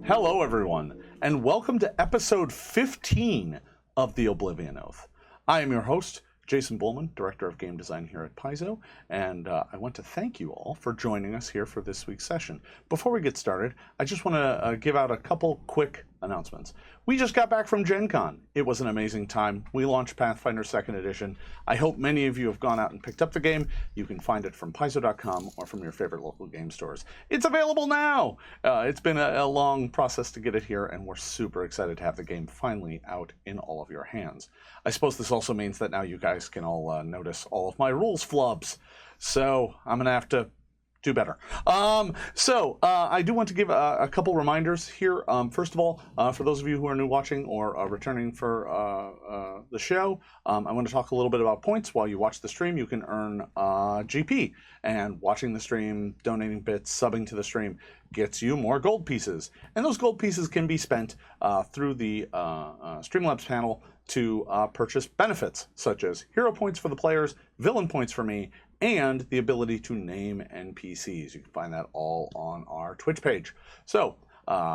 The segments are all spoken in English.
Hello, everyone, and welcome to episode 15 of the Oblivion Oath. I am your host, Jason Bulmahn, Director of Game Design here at Paizo, and I want to thank you all for joining us here for this week's session. Before we get started, I just want to give out a couple quick announcements. We just got back from Gen Con. It was an amazing time. We launched Pathfinder 2nd Edition. I hope many of you have gone out and picked up the game. You can find it from Paizo.com or from your favorite local game stores. It's available now! It's been a long process to get it here, and we're super excited to have the game finally out in all of your hands. I suppose this also means that now you guys can all notice all of my rules flubs. So I'm going to have to do better. I do want to give a couple reminders here. First of all, for those of you who are new watching or returning for the show, I want to talk a little bit about points. While you watch the stream, you can earn GP, and watching the stream, donating bits, subbing to the stream gets you more gold pieces. And those gold pieces can be spent through the Streamlabs panel to purchase benefits, such as hero points for the players, villain points for me, and the ability to name NPCs. You can find that all on our Twitch page. So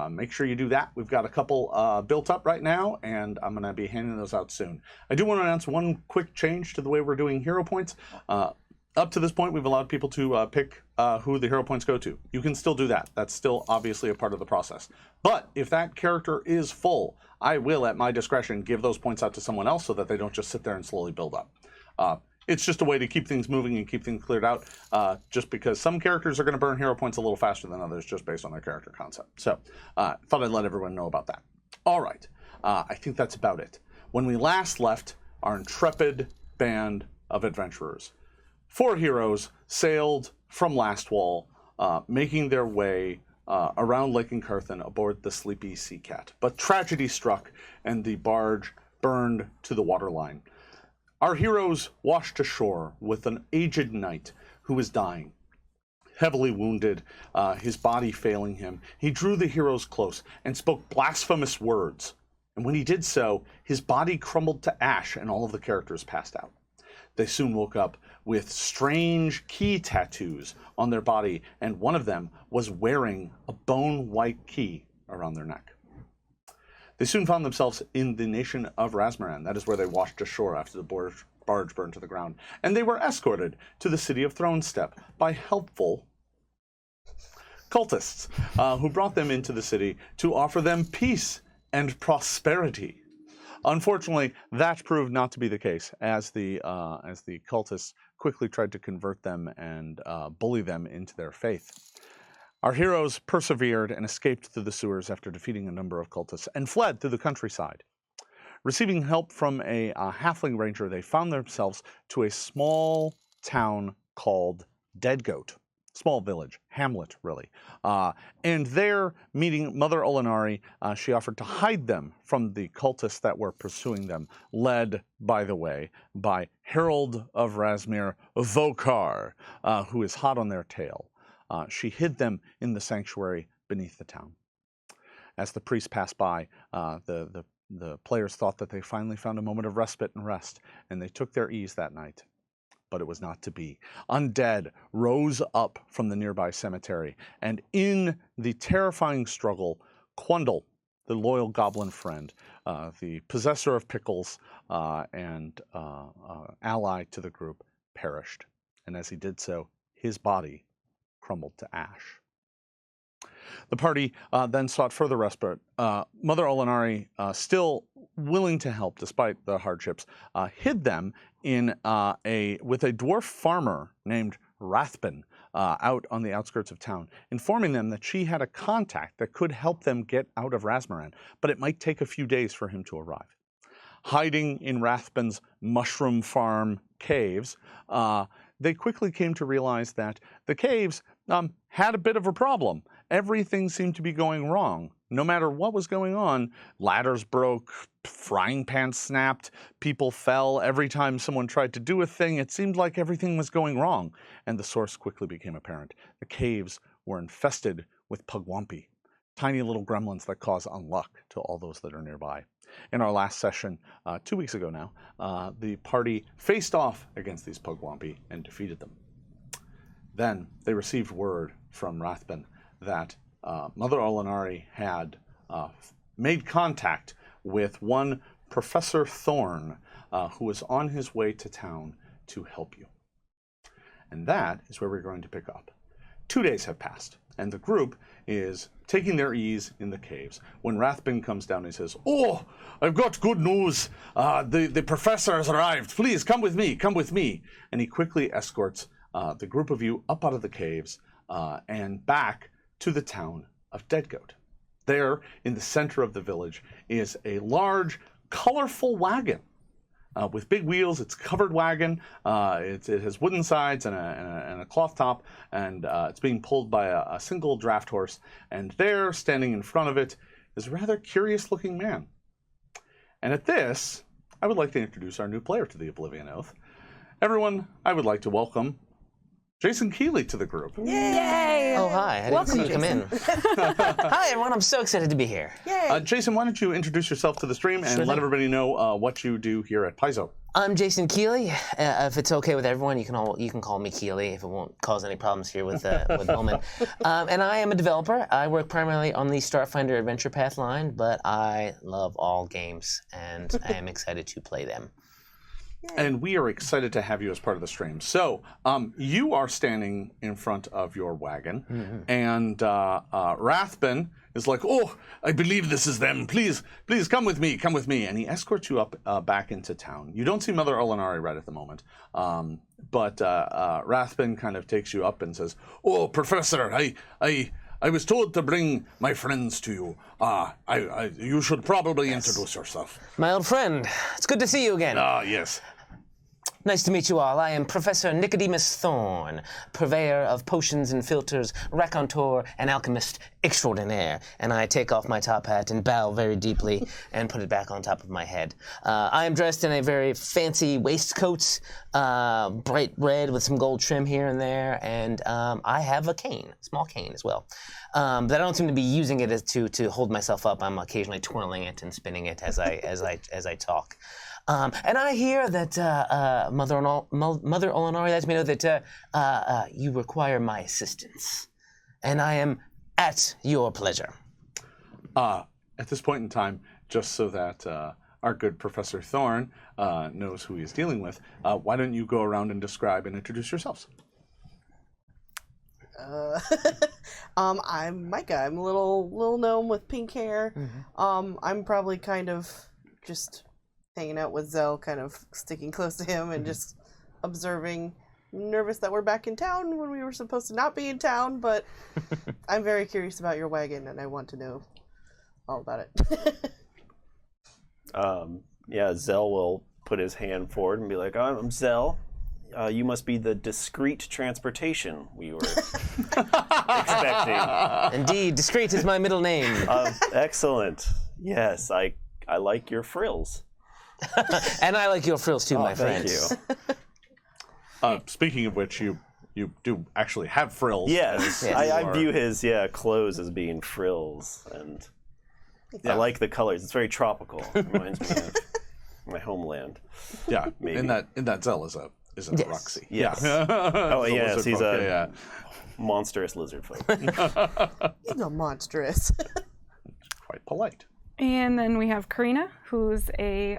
make sure you do that. We've got a couple built up right now, and I'm going to be handing those out soon. I do want to announce one quick change to the way we're doing hero points. Up to this point, we've allowed people to pick who the hero points go to. You can still do that. That's still obviously a part of the process. But if that character is full, I will, at my discretion, give those points out to someone else so that they don't just sit there and slowly build up. It's just a way to keep things moving and keep things cleared out, just because some characters are going to burn hero points a little faster than others just based on their character concept. So thought I'd let everyone know about that. All right. I think that's about it. When we last left our intrepid band of adventurers, 4 heroes sailed from Lastwall, making their way around Lake Incarthen aboard the Sleepy Sea Cat. But tragedy struck, and the barge burned to the waterline. Our heroes washed ashore with an aged knight who was dying, heavily wounded, his body failing him. He drew the heroes close and spoke blasphemous words. And when he did so, his body crumbled to ash and all of the characters passed out. They soon woke up with strange key tattoos on their body, and one of them was wearing a bone-white key around their neck. They soon found themselves in the nation of Razmaran. That is where they washed ashore after the barge burned to the ground. And they were escorted to the city of Thronestep by helpful cultists who brought them into the city to offer them peace and prosperity. Unfortunately, that proved not to be the case, as the cultists quickly tried to convert them and bully them into their faith. Our heroes persevered and escaped through the sewers after defeating a number of cultists and fled through the countryside. Receiving help from a halfling ranger, they found themselves to a small town called Deadgoat. Small village, hamlet, really. And there, meeting Mother Olinari, she offered to hide them from the cultists that were pursuing them, led, by the way, by Herald of Razmir Vokar, who is hot on their tail. She hid them in the sanctuary beneath the town. As the priest passed by, the players thought that they finally found a moment of respite and rest, and they took their ease that night. But it was not to be. Undead rose up from the nearby cemetery, and in the terrifying struggle, Quandle, the loyal goblin friend, the possessor of pickles and ally to the group, perished. And as he did so, his body crumbled to ash. The party then sought further respite. Mother Olinari, still willing to help despite the hardships, hid them in with a dwarf farmer named Rathbun out on the outskirts of town, informing them that she had a contact that could help them get out of Razmaran, but it might take a few days for him to arrive. Hiding in Rathbun's mushroom farm caves, they quickly came to realize that the caves had a bit of a problem. Everything seemed to be going wrong. No matter what was going on, ladders broke, frying pans snapped, people fell. Every time someone tried to do a thing, it seemed like everything was going wrong. And the source quickly became apparent. The caves were infested with pugwampi, tiny little gremlins that cause unluck to all those that are nearby. In our last session, 2 weeks ago now, the party faced off against these pugwampi and defeated them. Then they received word from Rathbun that Mother Olinari had made contact with one Professor Thorn, who was on his way to town to help you. And that is where we're going to pick up. 2 days have passed, and the group is taking their ease in the caves. When Rathbun comes down, he says, "Oh, I've got good news. The professor has arrived. Please, come with me, come with me." And he quickly escorts the group of you up out of the caves and back to the town of Deadgoat. There, in the center of the village, is a large, colorful wagon with big wheels. It's a covered wagon. It has wooden sides and a cloth top, and it's being pulled by a single draft horse. And there, standing in front of it, is a rather curious-looking man. And at this, I would like to introduce our new player to the Oblivion Oath. Everyone, I would like to welcome Jason Keeley to the group. Yay! Oh, hi. I didn't see you come in. Hi, everyone. I'm so excited to be here. Yay! Jason, why don't you introduce yourself to the stream and let everybody know what you do here at Paizo. I'm Jason Keeley. If it's okay with everyone, you can call me Keeley if it won't cause any problems here with Bulmahn. And I am a developer. I work primarily on the Starfinder Adventure Path line, but I love all games, and I am excited to play them. And we are excited to have you as part of the stream. So, you are standing in front of your wagon, and Rathbun is like, "Oh, I believe this is them. Please, please come with me, come with me." And he escorts you up back into town. You don't see Mother Olinari right at the moment, but Rathbun kind of takes you up and says, "Oh, Professor, I was told to bring my friends to you. You should probably introduce yourself." My old friend, it's good to see you again. Yes. Nice to meet you all. I am Professor Nicodemus Thorn, purveyor of potions and filters, raconteur, and alchemist extraordinaire. And I take off my top hat and bow very deeply and put it back on top of my head. I am dressed in a very fancy waistcoat, bright red with some gold trim here and there, and I have a cane, small cane as well. But I don't seem to be using it to hold myself up. I'm occasionally twirling it and spinning it as I talk. And I hear that Mother Olinari lets me know that you require my assistance, and I am at your pleasure. At this point in time, just so that our good Professor Thorn knows who he's dealing with, why don't you go around and describe and introduce yourselves? I'm Mikah. I'm a little gnome with pink hair. I'm probably kind of just hanging out with Zell, kind of sticking close to him and just observing. Nervous that we're back in town when we were supposed to not be in town, but I'm very curious about your wagon and I want to know all about it. Zell will put his hand forward and be like, "I'm Zell. You must be the discreet transportation we were expecting." Indeed, discreet is my middle name. Excellent. Yes, I like your frills. And I like your frills too, my friend. Thank you. Speaking of which, you do actually have frills. Yes, I view his clothes as being frills, and I like the colors. It's very tropical. It reminds me of my homeland. Yeah, maybe. In that Zell is a Roxy. Yes. Yeah. Yes, he's a monstrous lizard folk. He's not monstrous. Quite polite. And then we have Carina, who's a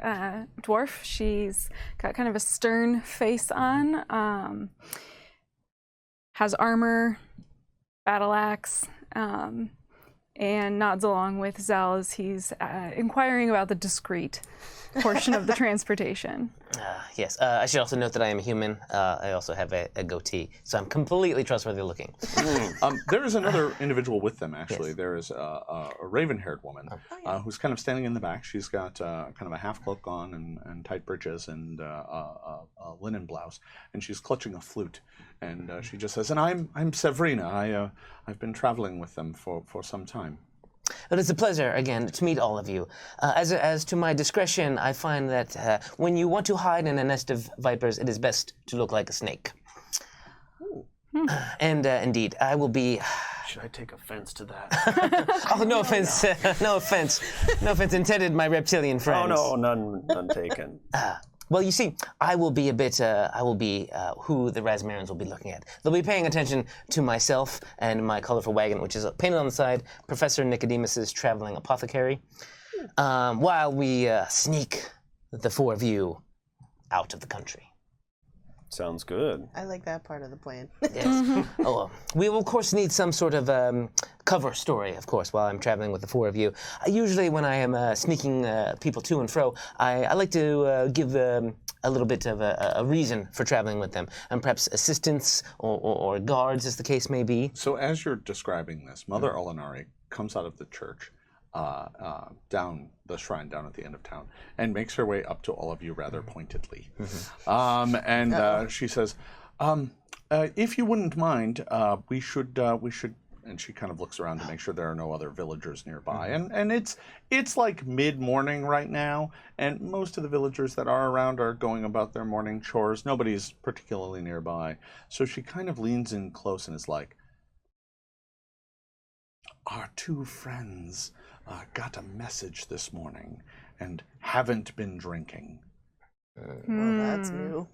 dwarf. She's got kind of a stern face on, has armor, battle axe, and nods along with Zal as he's inquiring about the discreet portion of the transportation. Yes, I should also note that I am a human. I also have a goatee, so I'm completely trustworthy looking. There is another individual with them, actually. Yes. There is a raven-haired woman who's kind of standing in the back. She's got kind of a half cloak on and tight breeches and a linen blouse, and she's clutching a flute. And she just says, "And I'm Severina. I've been traveling with them for some time." But it's a pleasure, again, to meet all of you. As to my discretion, I find that when you want to hide in a nest of vipers, it is best to look like a snake. And indeed, I will be... Should I take offense to that? Oh, no offense. No offense. No offense intended, my reptilian friends. Oh, no, none taken. Well, you see, I will be who the Rasmarans will be looking at. They'll be paying attention to myself and my colorful wagon, which is painted on the side, Professor Nicodemus's traveling apothecary, while we sneak the four of you out of the country. Sounds good. I like that part of the plan. Yes. We will, of course, need some sort of cover story, of course, while I'm traveling with the four of you. Usually when I am sneaking people to and fro, I like to give a little bit of a reason for traveling with them, and perhaps assistants or guards, as the case may be. So as you're describing this, Mother Olinari comes out of the church, down the shrine down at the end of town, and makes her way up to all of you rather pointedly. She says, if you wouldn't mind, we should, and she kind of looks around to make sure there are no other villagers nearby. And it's like mid-morning right now, and most of the villagers that are around are going about their morning chores. Nobody's particularly nearby. So she kind of leans in close and is like, our two friends got a message this morning and haven't been drinking. Well, that's new.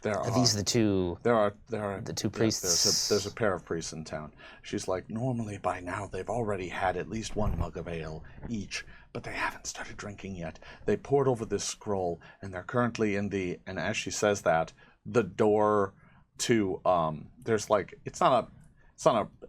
Are these the two? There are the two priests. There's a pair of priests in town. She's like, normally by now they've already had at least one mug of ale each, but they haven't started drinking yet. They poured over this scroll, and they're currently in the. And as she says that, the door to there's like it's not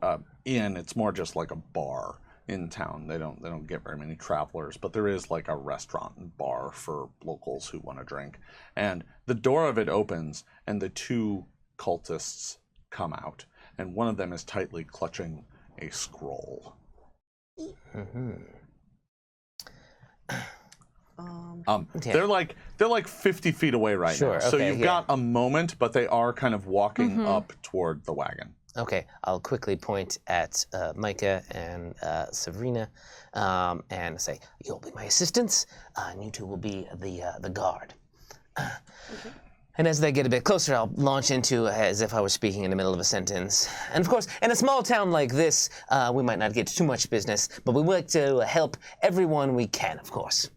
a inn. It's more just like a bar in town. They don't get very many travelers, but there is like a restaurant and bar for locals who want to drink. And the door of it opens, and the two cultists come out, and one of them is tightly clutching a scroll. They're like 50 feet away right now. So you've got a moment, but they are kind of walking up toward the wagon. Okay, I'll quickly point at Mikah and Sabrina and say, you'll be my assistants, and you two will be the guard. And as they get a bit closer, I'll launch into as if I were speaking in the middle of a sentence. And of course, in a small town like this, we might not get too much business, but we would like to help everyone we can, of course.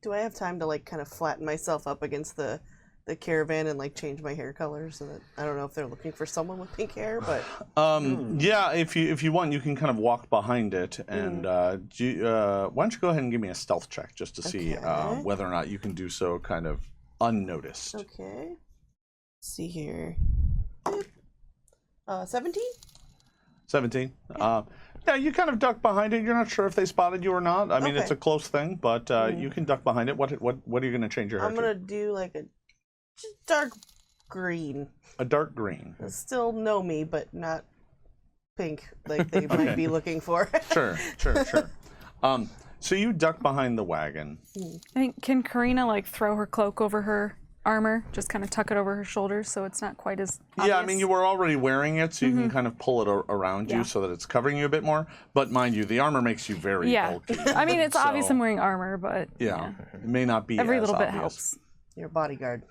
Do I have time to like kind of flatten myself up against the caravan and like change my hair color so that I don't know if they're looking for someone with pink hair, but yeah, if you want, you can kind of walk behind it, and why don't you go ahead and give me a stealth check just to see whether or not you can do so kind of unnoticed. Okay. Let's see here. 17? 17. Yeah, you kind of duck behind it. You're not sure if they spotted you or not. I mean, it's a close thing, but you can duck behind it. What are you going to change your hair to? I'm going to do like a dark green. A dark green. Still know me, but not pink like they might be looking for. Sure. So you duck behind the wagon. I think, can Carina like throw her cloak over her armor, just kind of tuck it over her shoulders so it's not quite as obvious? Yeah, I mean, you were already wearing it, so you can kind of pull it around you so that it's covering you a bit more. But mind you, the armor makes you very bulky. I mean, it's obvious I'm wearing armor, but it may not be every as little bit obvious. helps. Your bodyguard.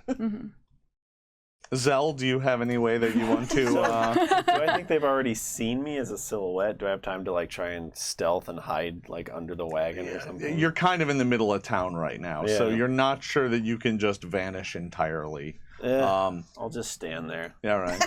Zell, do you have any way that you want to... Do I think they've already seen me as a silhouette? Do I have time to like try and stealth and hide like under the wagon or something? You're kind of in the middle of town right now, so you're not sure that you can just vanish entirely. I'll just stand there. Yeah, right.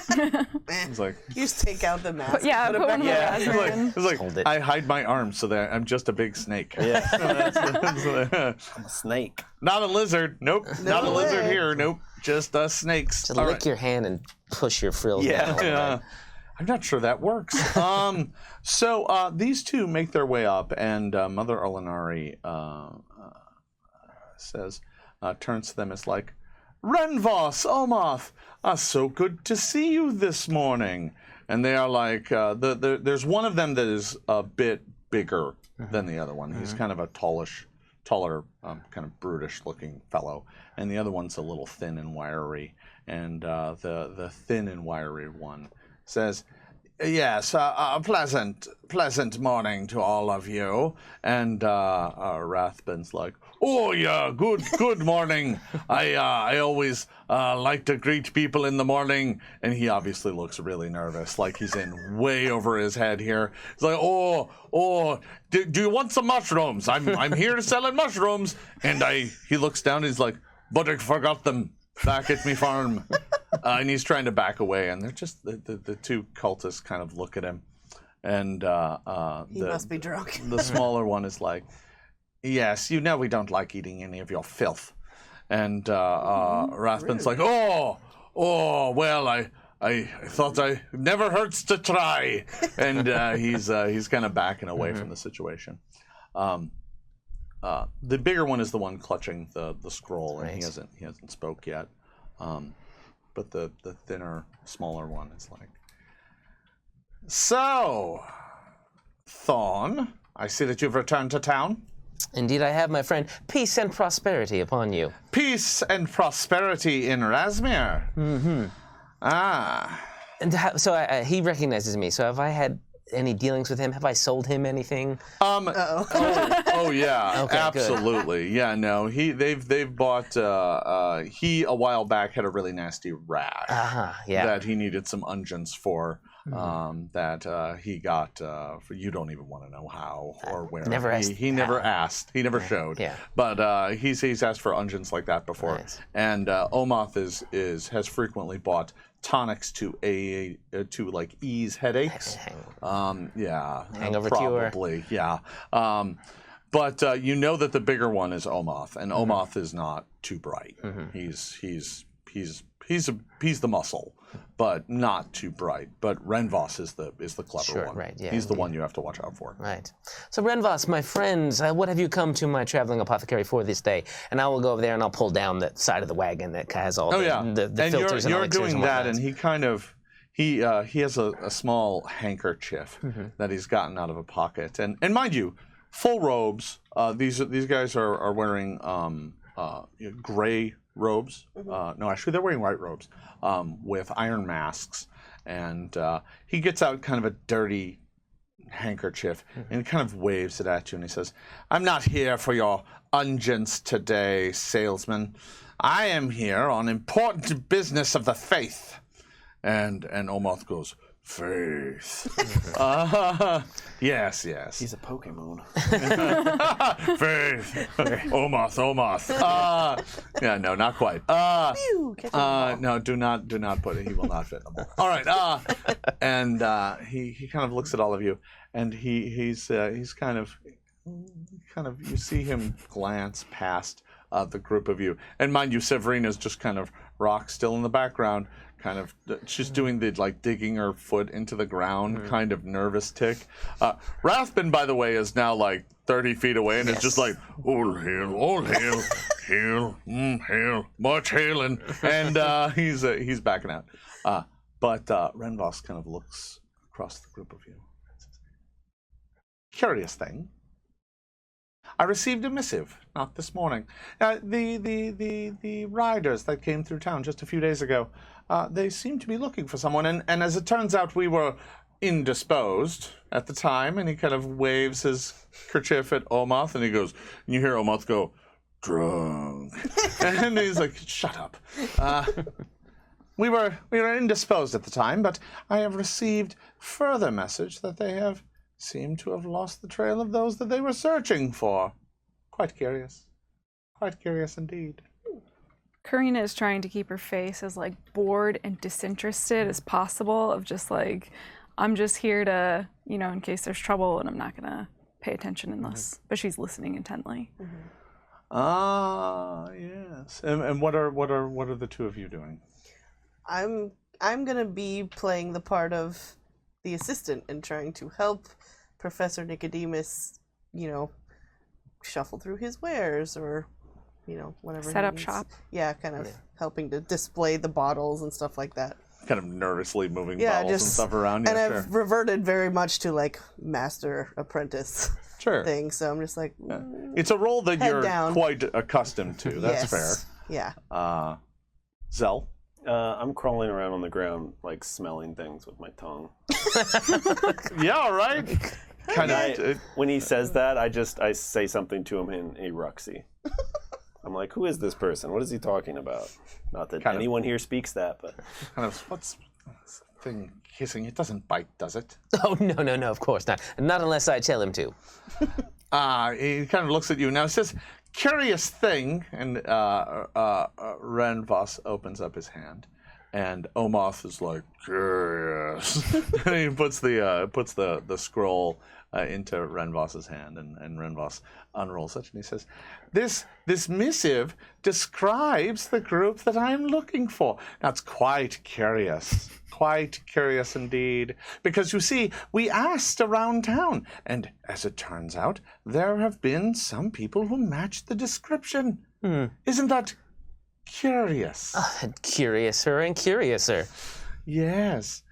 It's like... You just take out the mask. Put one of the It's like I hide my arms so that I'm just a big snake. Yeah. I'm a snake. Not a lizard. Nope. Not a lizard here. Nope. Just us snakes. Just lick your hand and push your frills down. Yeah. I'm not sure that works. So these two make their way up, and Mother Olinari says, turns to them as like, Renvos, Omoth, so good to see you this morning. And they are like, there's one of them that is a bit bigger than the other one. He's kind of a taller, kind of brutish-looking fellow. And the other one's a little thin and wiry. And the thin and wiry one says, yes, a pleasant morning to all of you. And Rathbun's like, oh yeah, good morning. I always like to greet people in the morning. And he obviously looks really nervous, like he's in way over his head here. He's like, do you want some mushrooms? I'm here to sell mushrooms. And he looks down and he's like, but I forgot them back at me farm. And he's trying to back away, and they're just the two cultists kind of look at him, and He must be drunk. the smaller one is like, yes, you know we don't like eating any of your filth. And Rathbun's like, oh, well, I thought I never hurts to try. And he's kind of backing away from the situation. The bigger one is the one clutching the scroll, and he hasn't spoke yet. But the thinner, smaller one is like, so, Thorn, I see that you've returned to town. Indeed, I have, my friend. Peace and prosperity upon you. Peace and prosperity in Razmir. Mm-hmm. Ah. And so he recognizes me. So have I had any dealings with him? Have I sold him anything? Oh yeah, Okay, absolutely. Good. Yeah, no. They've bought. He a while back had a really nasty rash that he needed some unguents for. That he got. You don't even want to know how or where. Never asked. He never asked. He never showed. Yeah. But he's asked for unguents like that before. Nice. And Omoth has frequently bought tonics to like ease headaches. Hangover probably, cure. yeah. But you know that the bigger one is Omoth, and Omoth is not too bright. He's the muscle, but not too bright. But Renvos is the clever one. Right, yeah, he's the one you have to watch out for. Right. So Renvos, my friends, what have you come to my traveling apothecary for this day? And I will go over there and I'll pull down the side of the wagon that has all the filters and you're elixirs doing and that, whatnot. and he kind of he has a small handkerchief that he's gotten out of a pocket, and mind you, full robes. These guys are wearing gray robes. No, actually, they're wearing white robes with iron masks. And he gets out kind of a dirty handkerchief and kind of waves it at you. And he says, I'm not here for your unguents today, salesman. I am here on important business of the faith. And Omoth goes, faith. Yes. He's a Pokemon. Faith. Omoth. Yeah, no, not quite. No, do not put it. He will not fit in the ball. All right. And he kind of looks at all of you, and he's kind of you see him glance past the group of you, and mind you, Severina's just kind of rock still in the background. Kind of, she's doing the digging her foot into the ground, kind of nervous tick. Rathbun, by the way, is now 30 feet away and is just like, all hail, hail, much hailing, and he's backing out. But Renvos kind of looks across the group of you. Curious thing. I received a missive, not this morning. The riders that came through town just a few days ago, they seem to be looking for someone, and as it turns out, we were indisposed at the time, and he kind of waves his kerchief at Omoth, and he goes, and you hear Omoth go, drunk. And he's like, shut up. We were indisposed at the time, but I have received further message that they have seemed to have lost the trail of those that they were searching for. Quite curious. Quite curious indeed. Carina is trying to keep her face as bored and disinterested as possible, of just I'm just here to, in case there's trouble, and I'm not gonna pay attention unless, but she's listening intently. Ah, yes. And what are the two of you doing? I'm gonna be playing the part of the assistant and trying to help Professor Nicodemus, shuffle through his wares or, whatever. Set he up needs. shop. Yeah, kind of helping to display the bottles and stuff like that. Kind of nervously moving bottles and stuff around. And Yeah, I've reverted very much to master apprentice thing. So I'm just it's a role that you're down. quite accustomed to. That's fair. Yeah. Zell? I'm crawling around on the ground, smelling things with my tongue. Yeah, right. Kind of. When he says that, I say something to him in a Ruxy. I'm like, who is this person? What is he talking about? Not that anyone here speaks that, but kind of. What's this thing hissing? It doesn't bite, does it? Oh no, of course not. Not unless I tell him to. He kind of looks at you now. He says, curious thing, and Renvos opens up his hand, and Omoth is like, curious. And he puts the scroll into Renvos's hand, and Renvos unrolls it, and he says, This missive describes the group that I'm looking for. Now, it's quite curious indeed, because you see, we asked around town, and as it turns out, there have been some people who match the description. Isn't that curious? Curiouser and curiouser. Yes.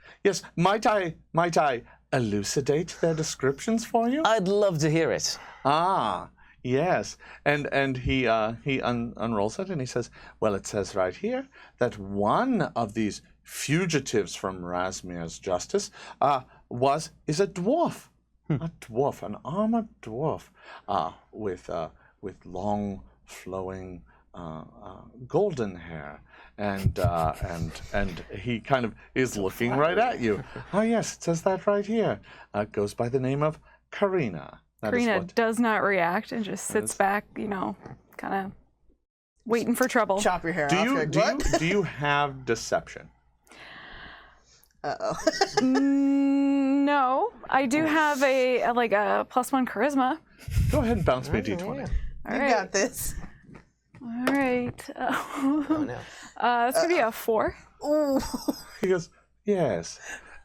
Might I elucidate their descriptions for you? I'd love to hear it. Ah, yes. And he unrolls it and he says, well, it says right here that one of these fugitives from Rasmir's justice is a dwarf. A dwarf, an armored dwarf, with long flowing golden hair. And he kind of is looking right at you. Ah, yes, it says that right here. It goes by the name of Carina. Carina does not react and just sits back, kind of waiting for trouble. Chop your hair off. Do you have deception? Uh-oh. No, I do have a +1 charisma. Go ahead and bounce me a d20. You got this. All right. Oh, no. It's going to be a 4. Ooh. He goes, yes.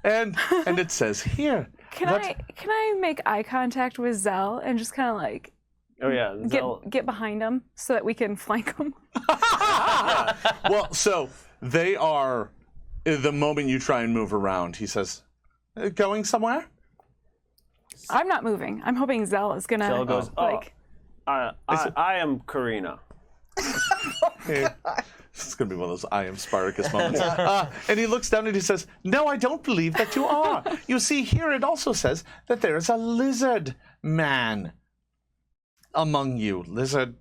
And it says here. Can I make eye contact with Zell and just kind of like Oh yeah, get behind him so that we can flank him? Well, so they are, the moment you try and move around, he says, going somewhere? I'm not moving. I'm hoping Zell is going to Zell goes, I am Carina. It's going to be one of those I am Spartacus moments. And he looks down and he says, no, I don't believe that you are. You see, here it also says that there is a lizard man among you. Lizard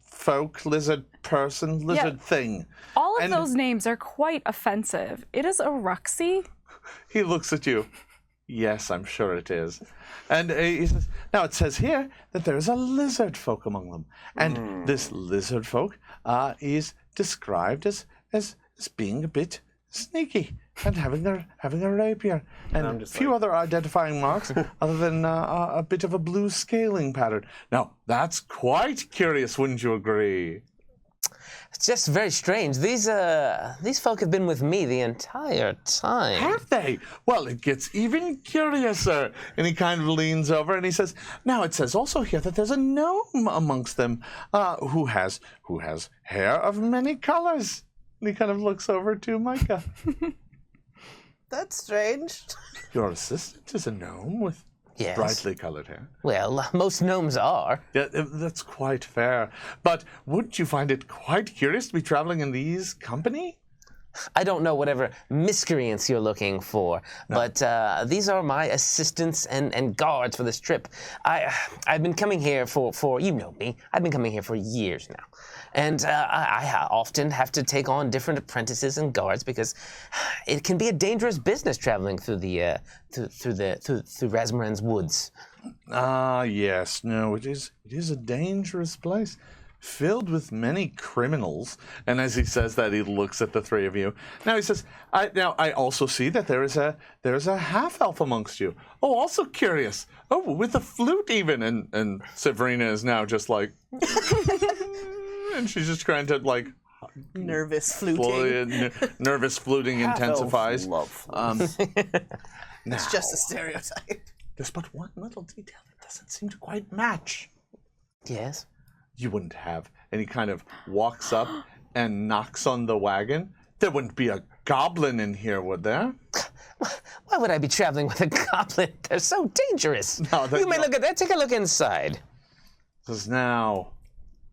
folk, lizard person, lizard thing. All of those names are quite offensive. It is a Ruxy. He looks at you. Yes, I'm sure it is. And he says, now it says here that there is a lizard folk among them. And this lizard folk is described as being a bit sneaky and having a rapier and a few other identifying marks other than a bit of a blue scaling pattern. Now, that's quite curious, wouldn't you agree? It's just very strange. These folk have been with me the entire time. Have they? Well, it gets even curiouser. And he kind of leans over and he says, now it says also here that there's a gnome amongst them who has hair of many colors. And he kind of looks over to Mikah. That's strange. Your assistant is a gnome with brightly colored hair. Well, most gnomes are. Yeah, that's quite fair. But wouldn't you find it quite curious to be traveling in these company? I don't know whatever miscreants you're looking for, but these are my assistants and guards for this trip. I've been coming here for you know me. I've been coming here for years now, and I often have to take on different apprentices and guards because it can be a dangerous business traveling through the through Rasmuren's woods. Ah, yes. No, it is a dangerous place, filled with many criminals. And as he says that, he looks at the three of you. Now he says, I also see that there is a half-elf amongst you. Oh, also curious. Oh, with a flute even. And Severina is now just like, and she's just trying to like, Nervous fluting. Nervous fluting intensifies. Love. It's just a stereotype. There's but one little detail that doesn't seem to quite match. Yes. You wouldn't have. And he kind of walks up and knocks on the wagon. There wouldn't be a goblin in here, would there? Why would I be traveling with a goblin? They're so dangerous. You may look at that. Take a look inside. Because now,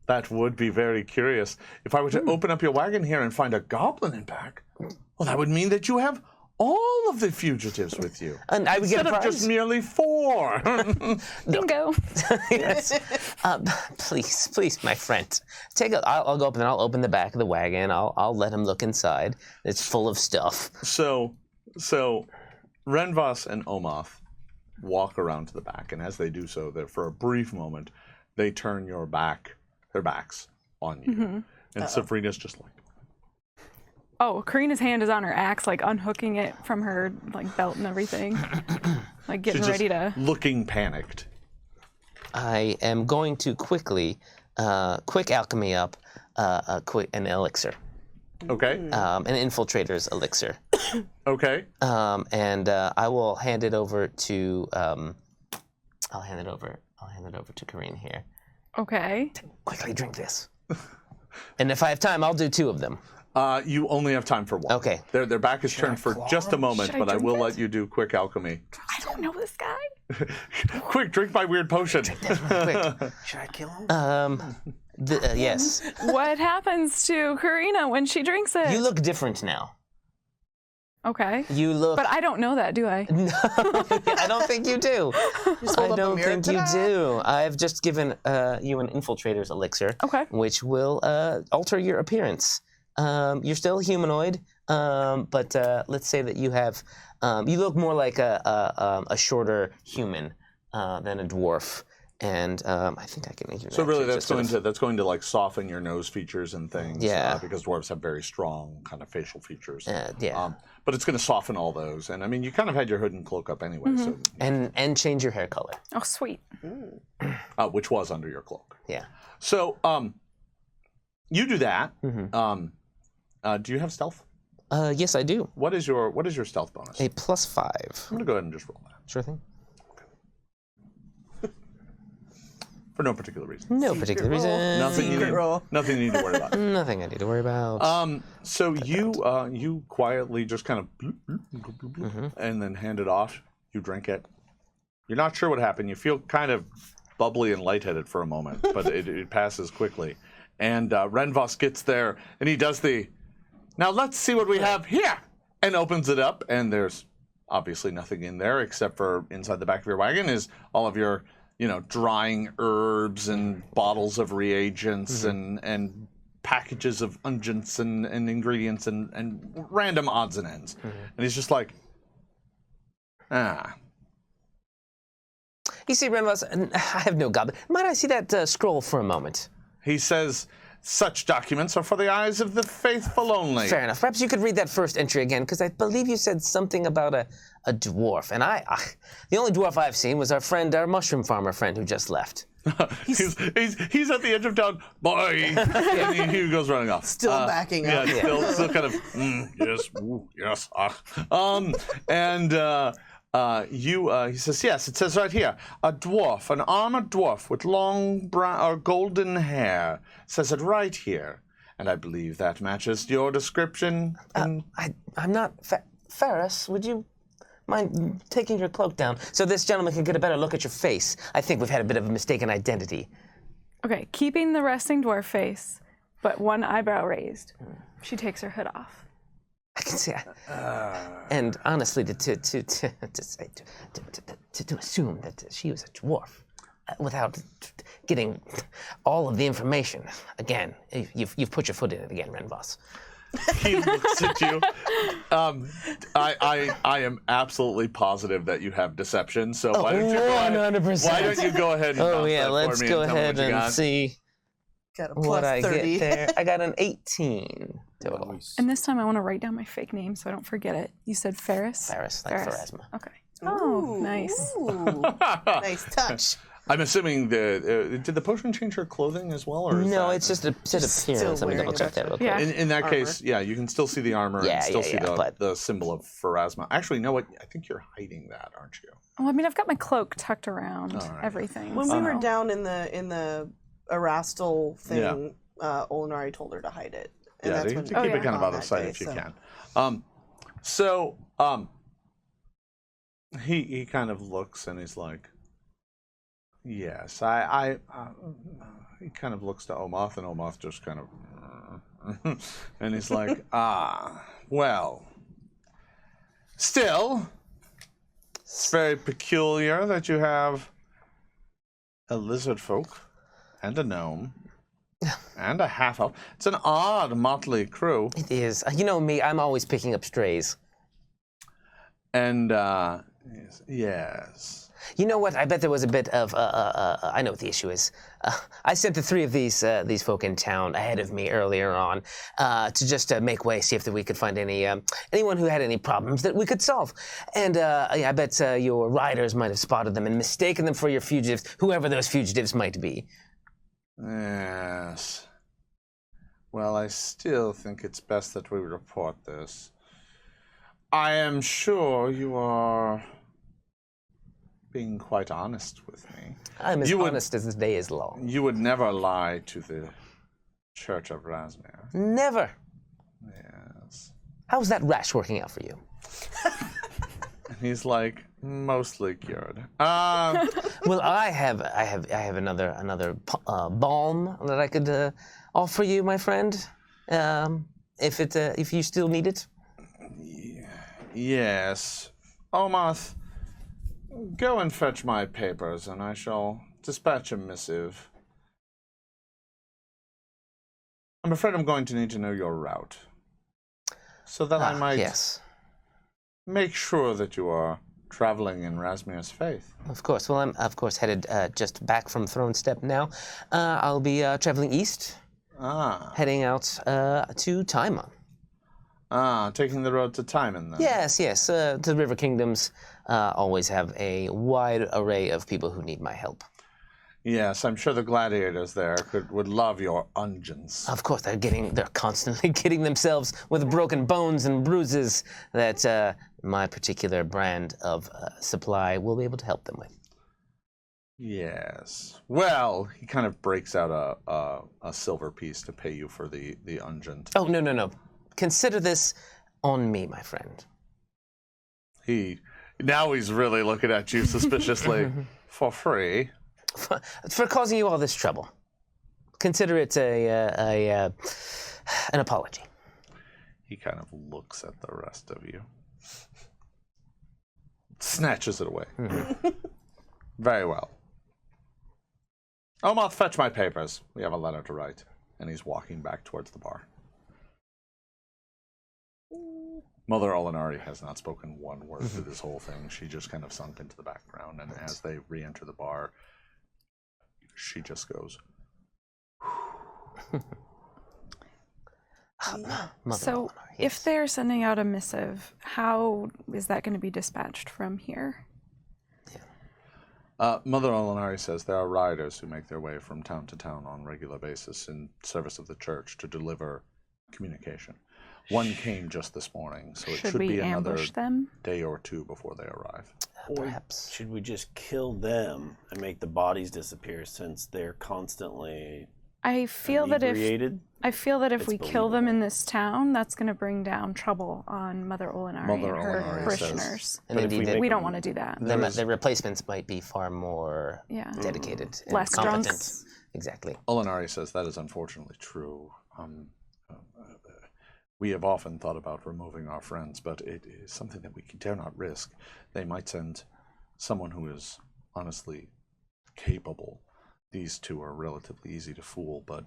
that would be very curious. If I were to open up your wagon here and find a goblin in back, well, that would mean that you have all of the fugitives with you. And I would get a prize? Instead of just merely 4. Bingo. Yes. Please, my friend. I'll go up and I'll open the back of the wagon. I'll let him look inside. It's full of stuff. So Renvos and Omoth walk around to the back, and as they do so, for a brief moment, they turn your back their backs on you. And Sabrina's just like, Oh, Karina's hand is on her axe, like unhooking it from her like belt and everything, like getting she's ready just to. looking panicked. I am going to quickly, quick alchemy up an elixir, Okay. an infiltrator's elixir, Okay. and I will hand it over to. I'll hand it over to Karina here. Okay. Quickly drink this. And if I have time, I'll do 2 of them. You only have time for one. Okay. Their back is turned for just a moment, Should I but I drink will it? let you do quick alchemy. I don't know this guy. Quick, drink my weird potion. Quick. Should I kill him? Yes. What happens to Karina when she drinks it? You look different now. Okay. You look. But I don't know that, do I? No, I don't think you do. Just I hold up a don't mirror. think you Ta-da! do. I've just given you an infiltrator's elixir, Okay. which will alter your appearance. You're still humanoid, but let's say that you have. You look more like a shorter human than a dwarf, and I think I can. So really, that's going to like soften your nose features and things. Yeah. Because dwarves have very strong kind of facial features. Yeah. But it's going to soften all those, and I mean, you kind of had your hood and cloak up anyway, so and change your hair color. Oh, sweet. which was under your cloak. Yeah. So you do that. Do you have stealth? Yes, I do. What is your stealth bonus? A +5. I'm gonna go ahead and just roll that Sure thing. for no particular reason. No particular roll. reason. Nothing you Secret roll. nothing you need to worry about. Nothing I need to worry about. So you quietly just kind of bloop, bloop, bloop, bloop, bloop, and then hand it off. You drink it. You're not sure what happened. You feel kind of bubbly and lightheaded for a moment, but it passes quickly. And Renvos gets there, and he does now let's see what we have here, and opens it up, and there's obviously nothing in there except for inside the back of your wagon is all of your, drying herbs and bottles of reagents and packages of unguents and ingredients and random odds and ends. And he's just like, You see, Renvos, I have no goblin. Might I see that scroll for a moment? He says, such documents are for the eyes of the faithful only. Fair enough. Perhaps you could read that first entry again, because I believe you said something about a dwarf. And the only dwarf I've seen was our mushroom farmer friend who just left. He's at the edge of town, boy, and he goes running off. Still backing up. Yeah, still kind of, yes, ooh, yes, he says, yes, it says right here, a dwarf, an armored dwarf with long brown or golden hair. It says it right here. And I believe that matches your description. I'm not Ferris. Would you mind taking your cloak down so this gentleman can get a better look at your face? I think we've had a bit of a mistaken identity. Okay, keeping the resting dwarf face, but one eyebrow raised. She takes her hood off. I can see, and honestly, to assume that she was a dwarf without getting all of the information. Again, you've put your foot in it again, Renvos. He looks at you. I am absolutely positive that you have deception. So why don't you go ahead? 100%. Why don't you go ahead and Oh bounce yeah, that for let's me go and tell me ahead what you and got? see Got a what I 30. get there. I got an 18 total. And this time I want to write down my fake name so I don't forget it. You said Ferris? Ferris, like Pharasma. Okay. Oh, nice. Ooh, nice touch. I'm assuming did the potion change her clothing as well, or is No, that- it's just a set Still appearance. Let me wearing double check it. that real quick. Yeah. In that Armor. case, yeah, you can still see the armor Yeah, and still see but- the symbol of Pharasma. Actually, you know what? I think you're hiding that, aren't you? Well, I mean, I've got my cloak tucked around right. everything. When so. we were down in the Erastil thing, Olinari told her to hide it. And Yeah, that's to when keep we it were kind of on out of that sight day, if you so. can. He kind of looks and he's like, yes, he kind of looks to Omoth, and Omoth just kind of, and he's like, well, still, it's very peculiar that you have a lizard folk and a gnome and a half-elf. It's an odd motley crew. It is. You know me, I'm always picking up strays. And, yes. You know what? I bet there was a bit of. I know what the issue is. I sent the 3 of these folk in town ahead of me earlier on to just make way, see if we could find anyone who had any problems that we could solve. And I bet your riders might have spotted them and mistaken them for your fugitives, whoever those fugitives might be. Yes. Well, I still think it's best that we report this. I am sure you are being quite honest with me. I'm as honest as the day is long. You would never lie to the Church of Rasmir. Never. Yes. How's that rash working out for you? And he's like, mostly cured. Well, I have another balm that I could offer you, my friend. If you still need it. Yes. Omoth, go and fetch my papers, and I shall dispatch a missive. I'm afraid I'm going to need to know your route, so that I might make sure that you are traveling in Rasmir's faith. Of course. Well, I'm, of course, headed just back from Throne Step now. I'll be traveling east, heading out to Taima. Taking the road to Timon, then. Yes. The River Kingdoms always have a wide array of people who need my help. Yes, I'm sure the gladiators there would love your unguents. Of course, they're constantly getting themselves with broken bones and bruises that my particular brand of supply will be able to help them with. Yes. Well, he kind of breaks out a silver piece to pay you for the unguent. Oh, no. Consider this on me, my friend. Now he's really looking at you suspiciously. For free? For causing you all this trouble. Consider it an apology. He kind of looks at the rest of you. Snatches it away. Very well. Omoth, fetch my papers. We have a letter to write. And he's walking back towards the bar. Mother Olinari has not spoken one word through this whole thing. She just kind of sunk into the background, and as they re-enter the bar, she just goes. So, if they're sending out a missive, how is that going to be dispatched from here? Mother Olinari says there are riders who make their way from town to town on a regular basis in service of the church to deliver communication. One came just this morning, so it should be another day or 2 before they arrive. Perhaps. Should we just kill them and make the bodies disappear since they're constantly I feel that inebriated? if we kill them in this town, that's going to bring down trouble on Mother Olinari and her parishioners. And indeed, we don't want to do that. The replacements might be far more dedicated and less competent. drunks. Exactly. Olinari says that is unfortunately true. We have often thought about removing our friends, but it is something that we dare not risk. They might send someone who is honestly capable. These 2 are relatively easy to fool, but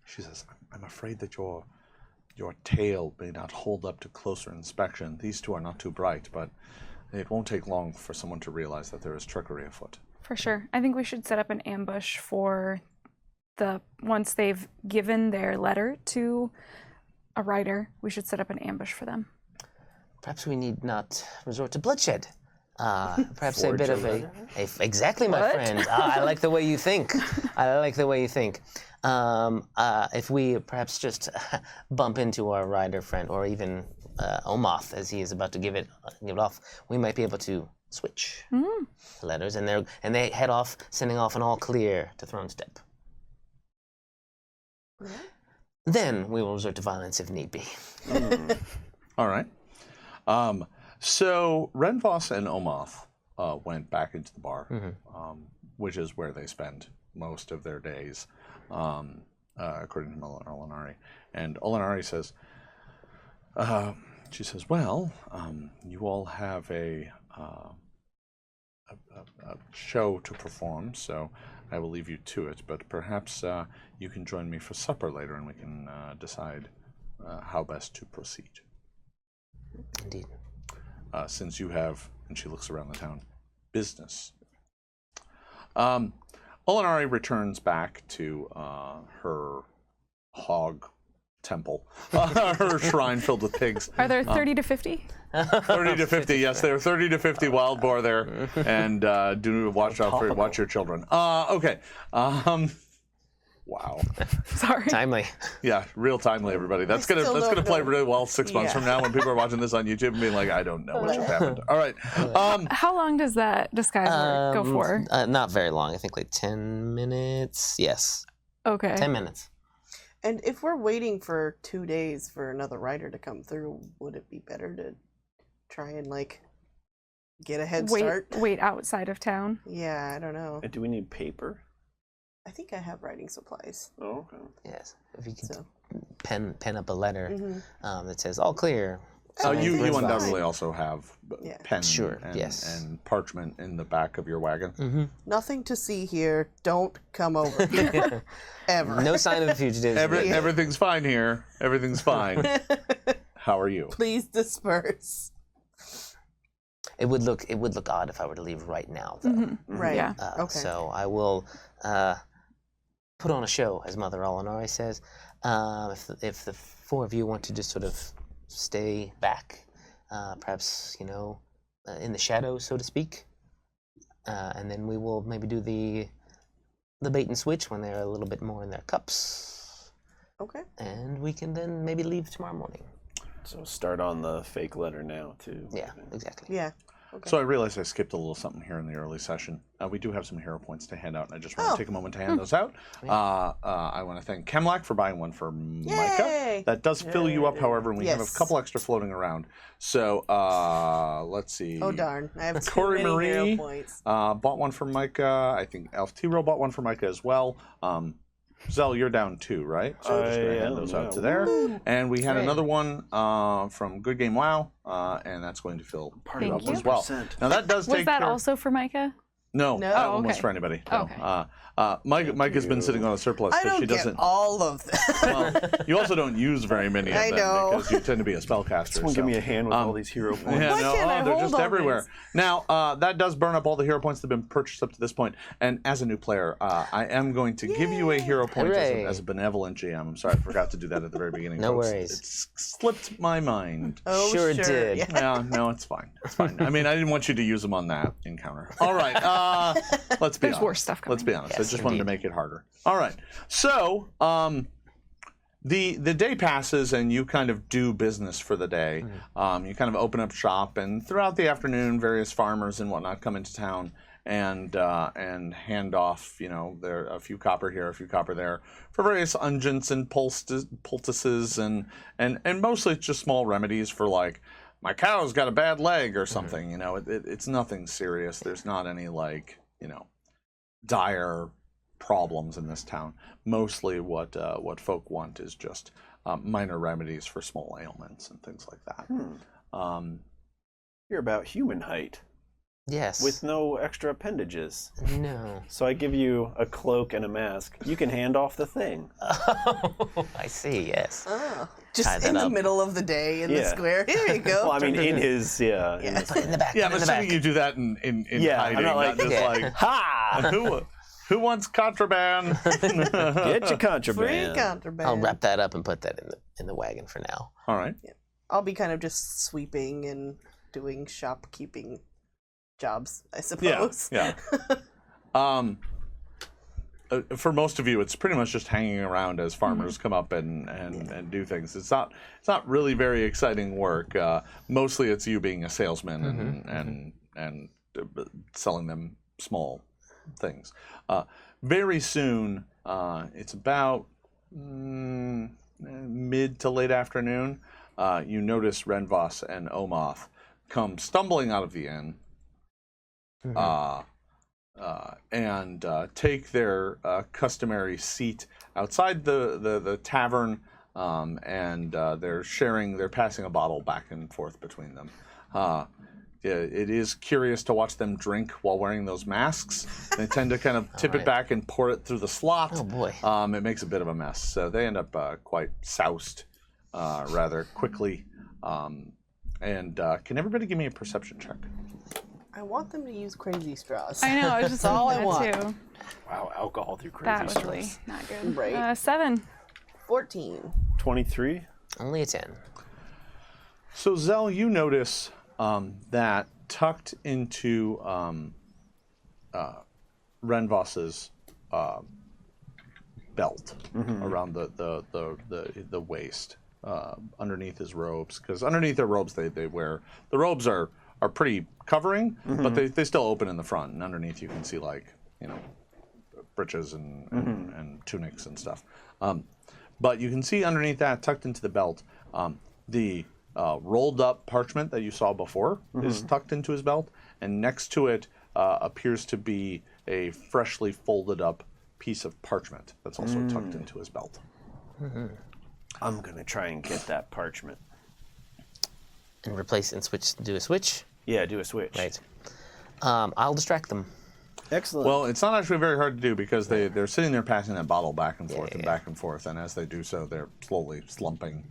she says, I'm afraid that your tale may not hold up to closer inspection. These 2 are not too bright, but it won't take long for someone to realize that there is trickery afoot. For sure. I think we should set up an ambush for once they've given their letter to a rider, we should set up an ambush for them. Perhaps we need not resort to bloodshed. Perhaps a bit of exactly, my friend. I like the way you think. If we perhaps just bump into our rider friend, or even Omoth as he is about to give it off, we might be able to switch the letters, and they head off, sending off an all clear to Throne Step. Then we will resort to violence if need be. All right. So Renvoss and Omoth went back into the bar, which is where they spend most of their days, according to Olinari. And Olinari says, well, you all have a show to perform, so I will leave you to it, but perhaps you can join me for supper later and we can decide how best to proceed. Indeed. Since you have, and she looks around the town, business. Olinari returns back to her hog temple, her shrine filled with pigs. Are there 30 to 50? 30 to 50, yes, there are 30 to 50 wild boar there, and do watch out for watch your children. Okay. Wow. Sorry. Timely. Yeah, real timely, everybody. That's gonna play really well 6 months from now when people are watching this on YouTube and being like, I don't know what just happened. All right. How long does that disguise work go for? Not very long. I think like 10 minutes. Yes. Okay. 10 minutes. And if we're waiting for 2 days for another rider to come through, would it be better to try and like get a head start? Wait outside of town. Yeah, I don't know. And do we need paper? I think I have writing supplies. Oh, okay. Yes. If you could So. pen up a letter that says all clear. You That's undoubtedly fine. also have Yeah. pen Sure, and, yes. and parchment in the back of your wagon. Nothing to see here. Don't come over here. Ever. No sign of the fugitives. Everything's fine here. Everything's fine. How are you? Please disperse. It would look odd if I were to leave right now, though. Right. Yeah. Okay. So I will put on a show, as Mother Olinari says. If the four of you want to just sort of stay back, perhaps in the shadows, so to speak, and then we will maybe do the bait and switch when they're a little bit more in their cups, Okay. and we can then maybe leave tomorrow morning. So start on the fake letter now, too. Yeah, exactly. Yeah. Okay. So I realized I skipped a little something here in the early session. We do have some hero points to hand out, and I just want to take a moment to hand those out. I want to thank Chemlac for buying one for Mikah. Yay! That does fill you up, however, and we have a Yes. couple extra floating around. So let's see. Oh darn! I have too Corey many hero Marie points. bought one for Mikah. I think Elf T-Row bought one for Mikah as well. Zell, you're down too, right? So we're just going to hand those out to there. And we had another one from Good Game WoW, and that's going to fill you up you. as well. Now that does Was take that care. also for Micah? No, No? that Oh, one was okay. for anybody. No. Okay. Micah's been sitting on a surplus I because don't she get doesn't. all of them. Well, you also don't use very many of I them know. because you tend to be a spellcaster. Someone give me a hand with all these hero points. Yeah, Why no, can't I they're hold just all everywhere. these? Now, that does burn up all the hero points that have been purchased up to this point. And as a new player, I am going to give you a hero point Hooray. as a benevolent GM. I'm sorry, I forgot to do that at the very beginning. No folks. worries. It slipped my mind. Oh, Sure did. Yeah. Yeah, no, it's fine. It's fine. I mean, I didn't want you to use them on that encounter. All right, let's be There's honest. worse stuff coming. Let's be honest. Yes, I just wanted to indeed. make it harder. All right. So, the day passes and you kind of do business for the day. You kind of open up shop, and throughout the afternoon, various farmers and whatnot come into town and hand off, there a few copper here, a few copper there for various unguents and poultices and mostly it's just small remedies for like my cow's got a bad leg or something. It's nothing serious. There's not any dire problems in this town. Mostly what folk want is just minor remedies for small ailments and things like that. You're about human height Yes. with no extra appendages. No. So I give you a cloak and a mask. You can hand off the thing. Oh, I see. Yes. Oh, Tie just that in the up. middle of the day in the Yeah. square. Here you go. Well, I mean, in his in his, Put it in the back. Yeah, put I'm it in the assuming back. you do that in Yeah, I'm hiding, not like- just Yeah. like ha! who wants contraband? Get your contraband. Free contraband. I'll wrap that up and put that in the wagon for now. All right. I'll be kind of just sweeping and doing shopkeeping jobs, I suppose. Yeah. For most of you, it's pretty much just hanging around as farmers come up and do things. It's not really very exciting work. Mostly, it's you being a salesman and selling them small things. Very soon, it's about mid to late afternoon. You notice Renvos and Omoth come stumbling out of the inn. And take their customary seat outside the tavern, and they're passing a bottle back and forth between them. It is curious to watch them drink while wearing those masks. They tend to kind of tip it back and pour it through the slot. Oh boy. It makes a bit of a mess, so they end up quite soused rather quickly. And can everybody give me a perception check? I want them to use crazy straws. I know. I was just That's all I thinking that want. too. Wow, alcohol through crazy That was straws. really not good. Right. 7. 14. 23. Only a 10. So Zell, you notice that tucked into Renvos's belt around the waist, underneath his robes, because underneath their robes they wear, the robes are pretty covering, but they still open in the front, and underneath you can see, like, you know, breeches and tunics and stuff. But you can see underneath that, tucked into the belt, the rolled up parchment that you saw before is tucked into his belt, and next to it appears to be a freshly folded up piece of parchment that's also tucked into his belt. I'm gonna try and get that parchment. And replace and switch. Do a switch. Yeah, do a switch. Right. I'll distract them. Excellent. Well, it's not actually very hard to do because they're sitting there passing that bottle back and forth and back and forth, and as they do so, they're slowly slumping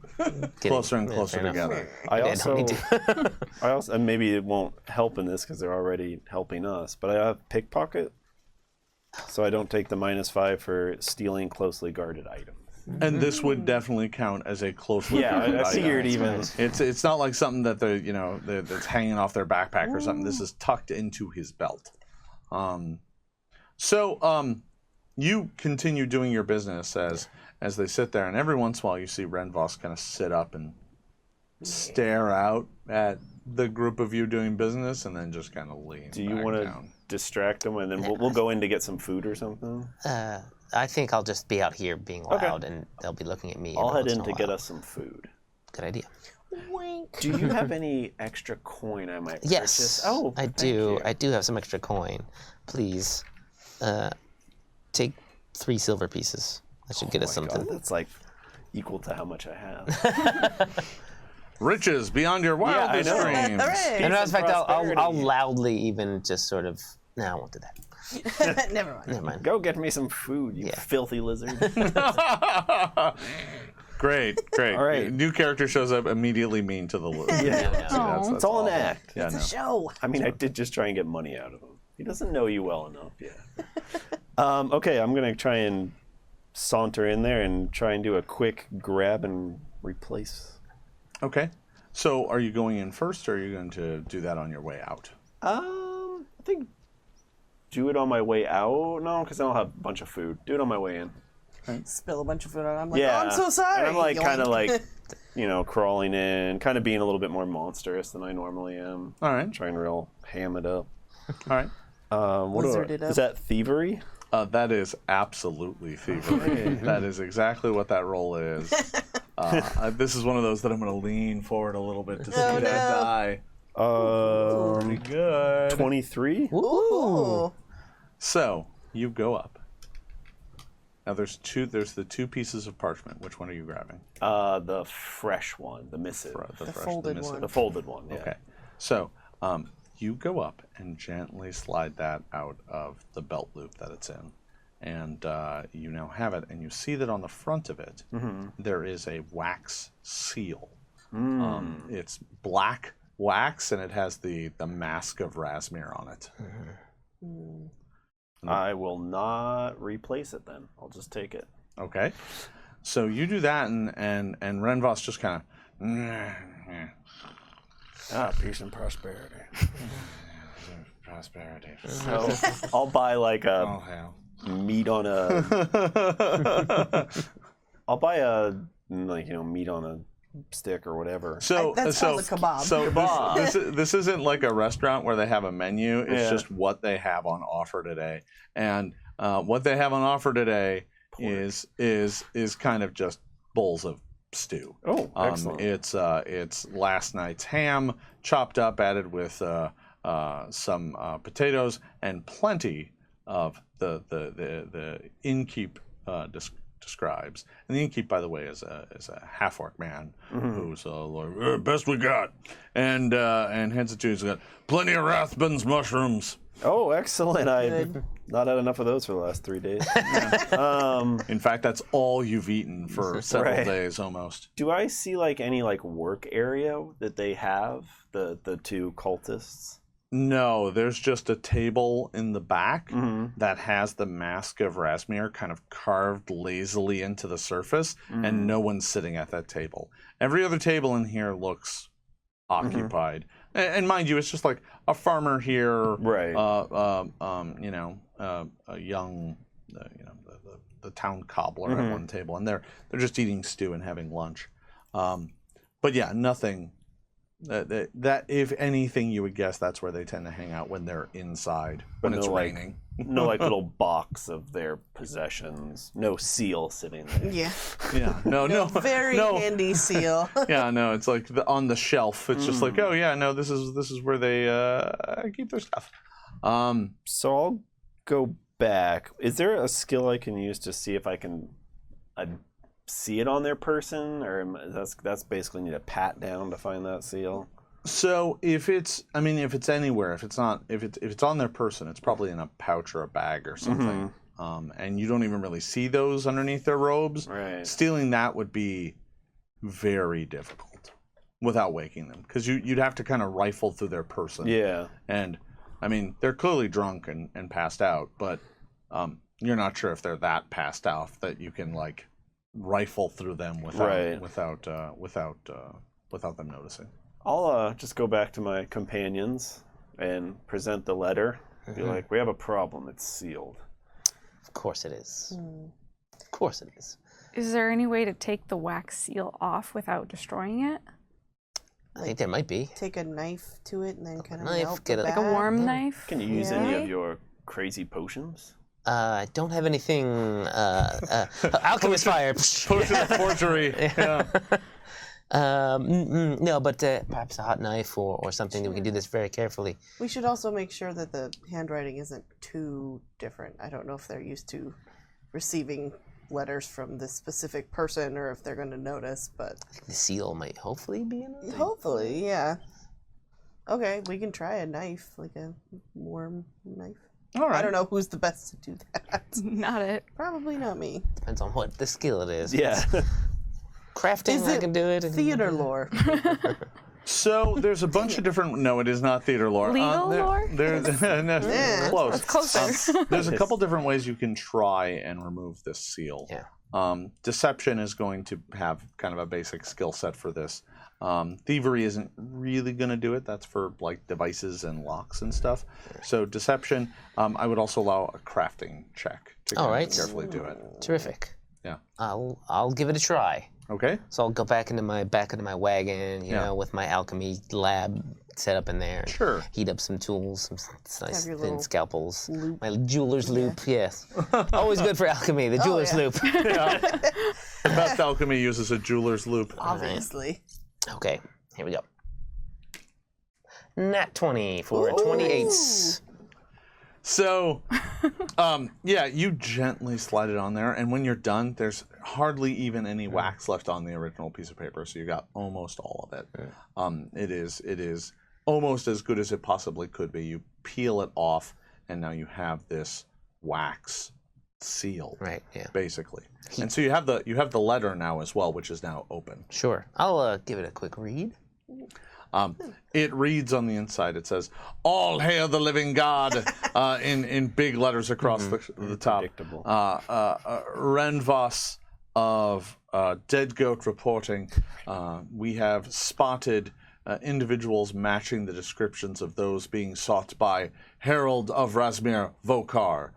closer and closer fair enough. together. I don't also, need to. I also, and maybe it won't help in this because they're already helping us, but I have pickpocket, so I don't take the -5 for stealing closely guarded items. And this would definitely count as a closely Yeah, guarded I figured item. even. It's not like something that that's hanging off their backpack or something. This is tucked into his belt. So you continue doing your business as they sit there, and every once in a while you see Renvos kind of sit up and stare out at the group of you doing business, and then just kind of lean. Do you back want to down. distract them, and then we'll go in to get some food or something? I think I'll just be out here being loud, and they'll be looking at me. I'll every head once in a to get while. us some food. Good idea. Wink. Do you have any extra coin I might Yes. purchase? Oh, I thank do. you. I do have some extra coin. Please, take 3 silver pieces. That should get us Oh my something. God, that's like equal to how much I have. Riches beyond your wildest I know. dreams. Hooray. And as a matter of fact, I'll prosperity. loudly even just sort of. No, I won't do that. Never mind. Never mind. Go get me some food, you filthy lizard. Great. All right. New character shows up, immediately mean to the Loomes. Aw. It's all an act. Yeah, It's no. a show. I mean, I did just try and get money out of him. He doesn't know you well enough yet. Okay, I'm going to try and saunter in there and try and do a quick grab and replace. Okay. So are you going in first, or are you going to do that on your way out? I think do it on my way out. No, because I don't have a bunch of food. Do it on my way in. Spill a bunch of food on. I'm like, Yeah. oh, I'm so sorry. And I'm like kind of Yoink. like, crawling in, kind of being a little bit more monstrous than I normally am. All right. Trying to real ham it up. All right. Lizard it up. Is that thievery? That is absolutely thievery. That is exactly what that roll is. This is one of those that I'm going to lean forward a little bit to see that die. Pretty good. 23? Ooh. So you go up. Now there's the 2 pieces of parchment. Which one are you grabbing? The fresh one, the missive. The fresh- folded missive. one. The folded one, yeah. Okay. So you go up and gently slide that out of the belt loop that it's in. And you now have it, and you see that on the front of it, there is a wax seal. It's black wax, and it has the mask of Rasmir on it. I will not replace it then. I'll just take it. Okay. So you do that, and Renvos just kind of... Peace and prosperity. Prosperity. So I'll buy like a Oh, hell. meat on a. I'll buy a meat on a stick or whatever. So That's called a kebab. So this isn't like a restaurant where they have a menu. It's Yeah. just what they have on offer today, and what they have on offer today is kind of just bowls of stew. Oh, excellent. It's last night's ham chopped up, added with some potatoes, and plenty of the innkeep describes. And the innkeep, by the way, is a half-orc man who's like, best we got, and hands it to you. He's got plenty of rathbun's mushrooms. Oh, excellent. I've not had enough of those for the last 3 days. In fact, that's all you've eaten for several Right. days almost. Do I see any work area that they have, the 2 cultists? No, there's just a table in the back Mm-hmm. that has the mask of Rasmir kind of carved lazily into the surface, and no one's sitting at that table. Every other table in here looks occupied. And mind you, it's just like a farmer here, Right. A young, the town cobbler at one table, and they're just eating stew and having lunch. But yeah, nothing. That if anything, you would guess that's where they tend to hang out when they're inside when it's raining. No, like little box of their possessions. No seal sitting there. Yeah. Yeah, no, Very handy seal. Yeah, no, it's like on the shelf. It's just like, oh yeah, no, this is where they keep their stuff. So I'll go back. Is there a skill I can use to see if I can see it on their person, or that's basically need a pat down to find that seal? So if it's anywhere, if it's on their person, it's probably in a pouch or a bag or something, and you don't even really see those underneath their robes. Right. Stealing that would be very difficult without waking them, because you'd have to kind of rifle through their person. Yeah. And I mean, they're clearly drunk and passed out, but you're not sure if they're that passed out that you can like rifle through them without them noticing. I'll just go back to my companions and present the letter. Be like, we have a problem. It's sealed. Of course it is. Of course it is. Is there any way to take the wax seal off without destroying it? I think there might be. Take a knife to it and then kind of Knife, melt get the it- Like a back. warm knife? Can you use any of your crazy potions? I don't have anything. Alchemist fire. Potion of forgery. Yeah. No, but perhaps a hot knife or something that we can do this very carefully. We should also make sure that the handwriting isn't too different. I don't know if they're used to receiving letters from this specific person or if they're going to notice, but The seal might hopefully be in it. hopefully, yeah. Okay, we can try a knife, like a warm knife. All right. I don't know who's the best to do that. Not it. Probably not me. Depends on what the skill it is. Yeah. Crafting, Is I it can do it. theater lore? So there's a bunch of different. No, it is not theater lore. Legal lore? There's Yeah. close. That's closer. There's a couple different ways you can try and remove this seal. Yeah. Deception is going to have kind of a basic skill set for this. Thievery isn't really going to do it. That's for like devices and locks and stuff. So deception, I would also allow a crafting check to All kind of right. carefully do it. Terrific. Yeah. I'll give it a try. Okay. So I'll go back into my wagon, you Yeah. know, with my alchemy lab set up in there. Sure. Heat up some tools, some nice your thin little scalpels. loop. My jeweler's loop, yes. Always good for alchemy, the jeweler's yeah. loop. Yeah. The best alchemy uses a jeweler's loop. Obviously. Okay, here we go. Nat 20 for 28. So, yeah, you gently slide it on there, and when you're done, there's hardly even any wax left on the original piece of paper, so you got almost all of it. It is almost as good as it possibly could be. You peel it off, and now you have this wax seal, Right, yeah. basically. And so you have the letter now as well, which is now open. Sure. I'll give it a quick read. It reads on the inside. It says, "All hail the living God," in big letters across the top. Predictable. Renvos of Dead Goat reporting. We have spotted individuals matching the descriptions of those being sought by Herald of Rasmir Vokar.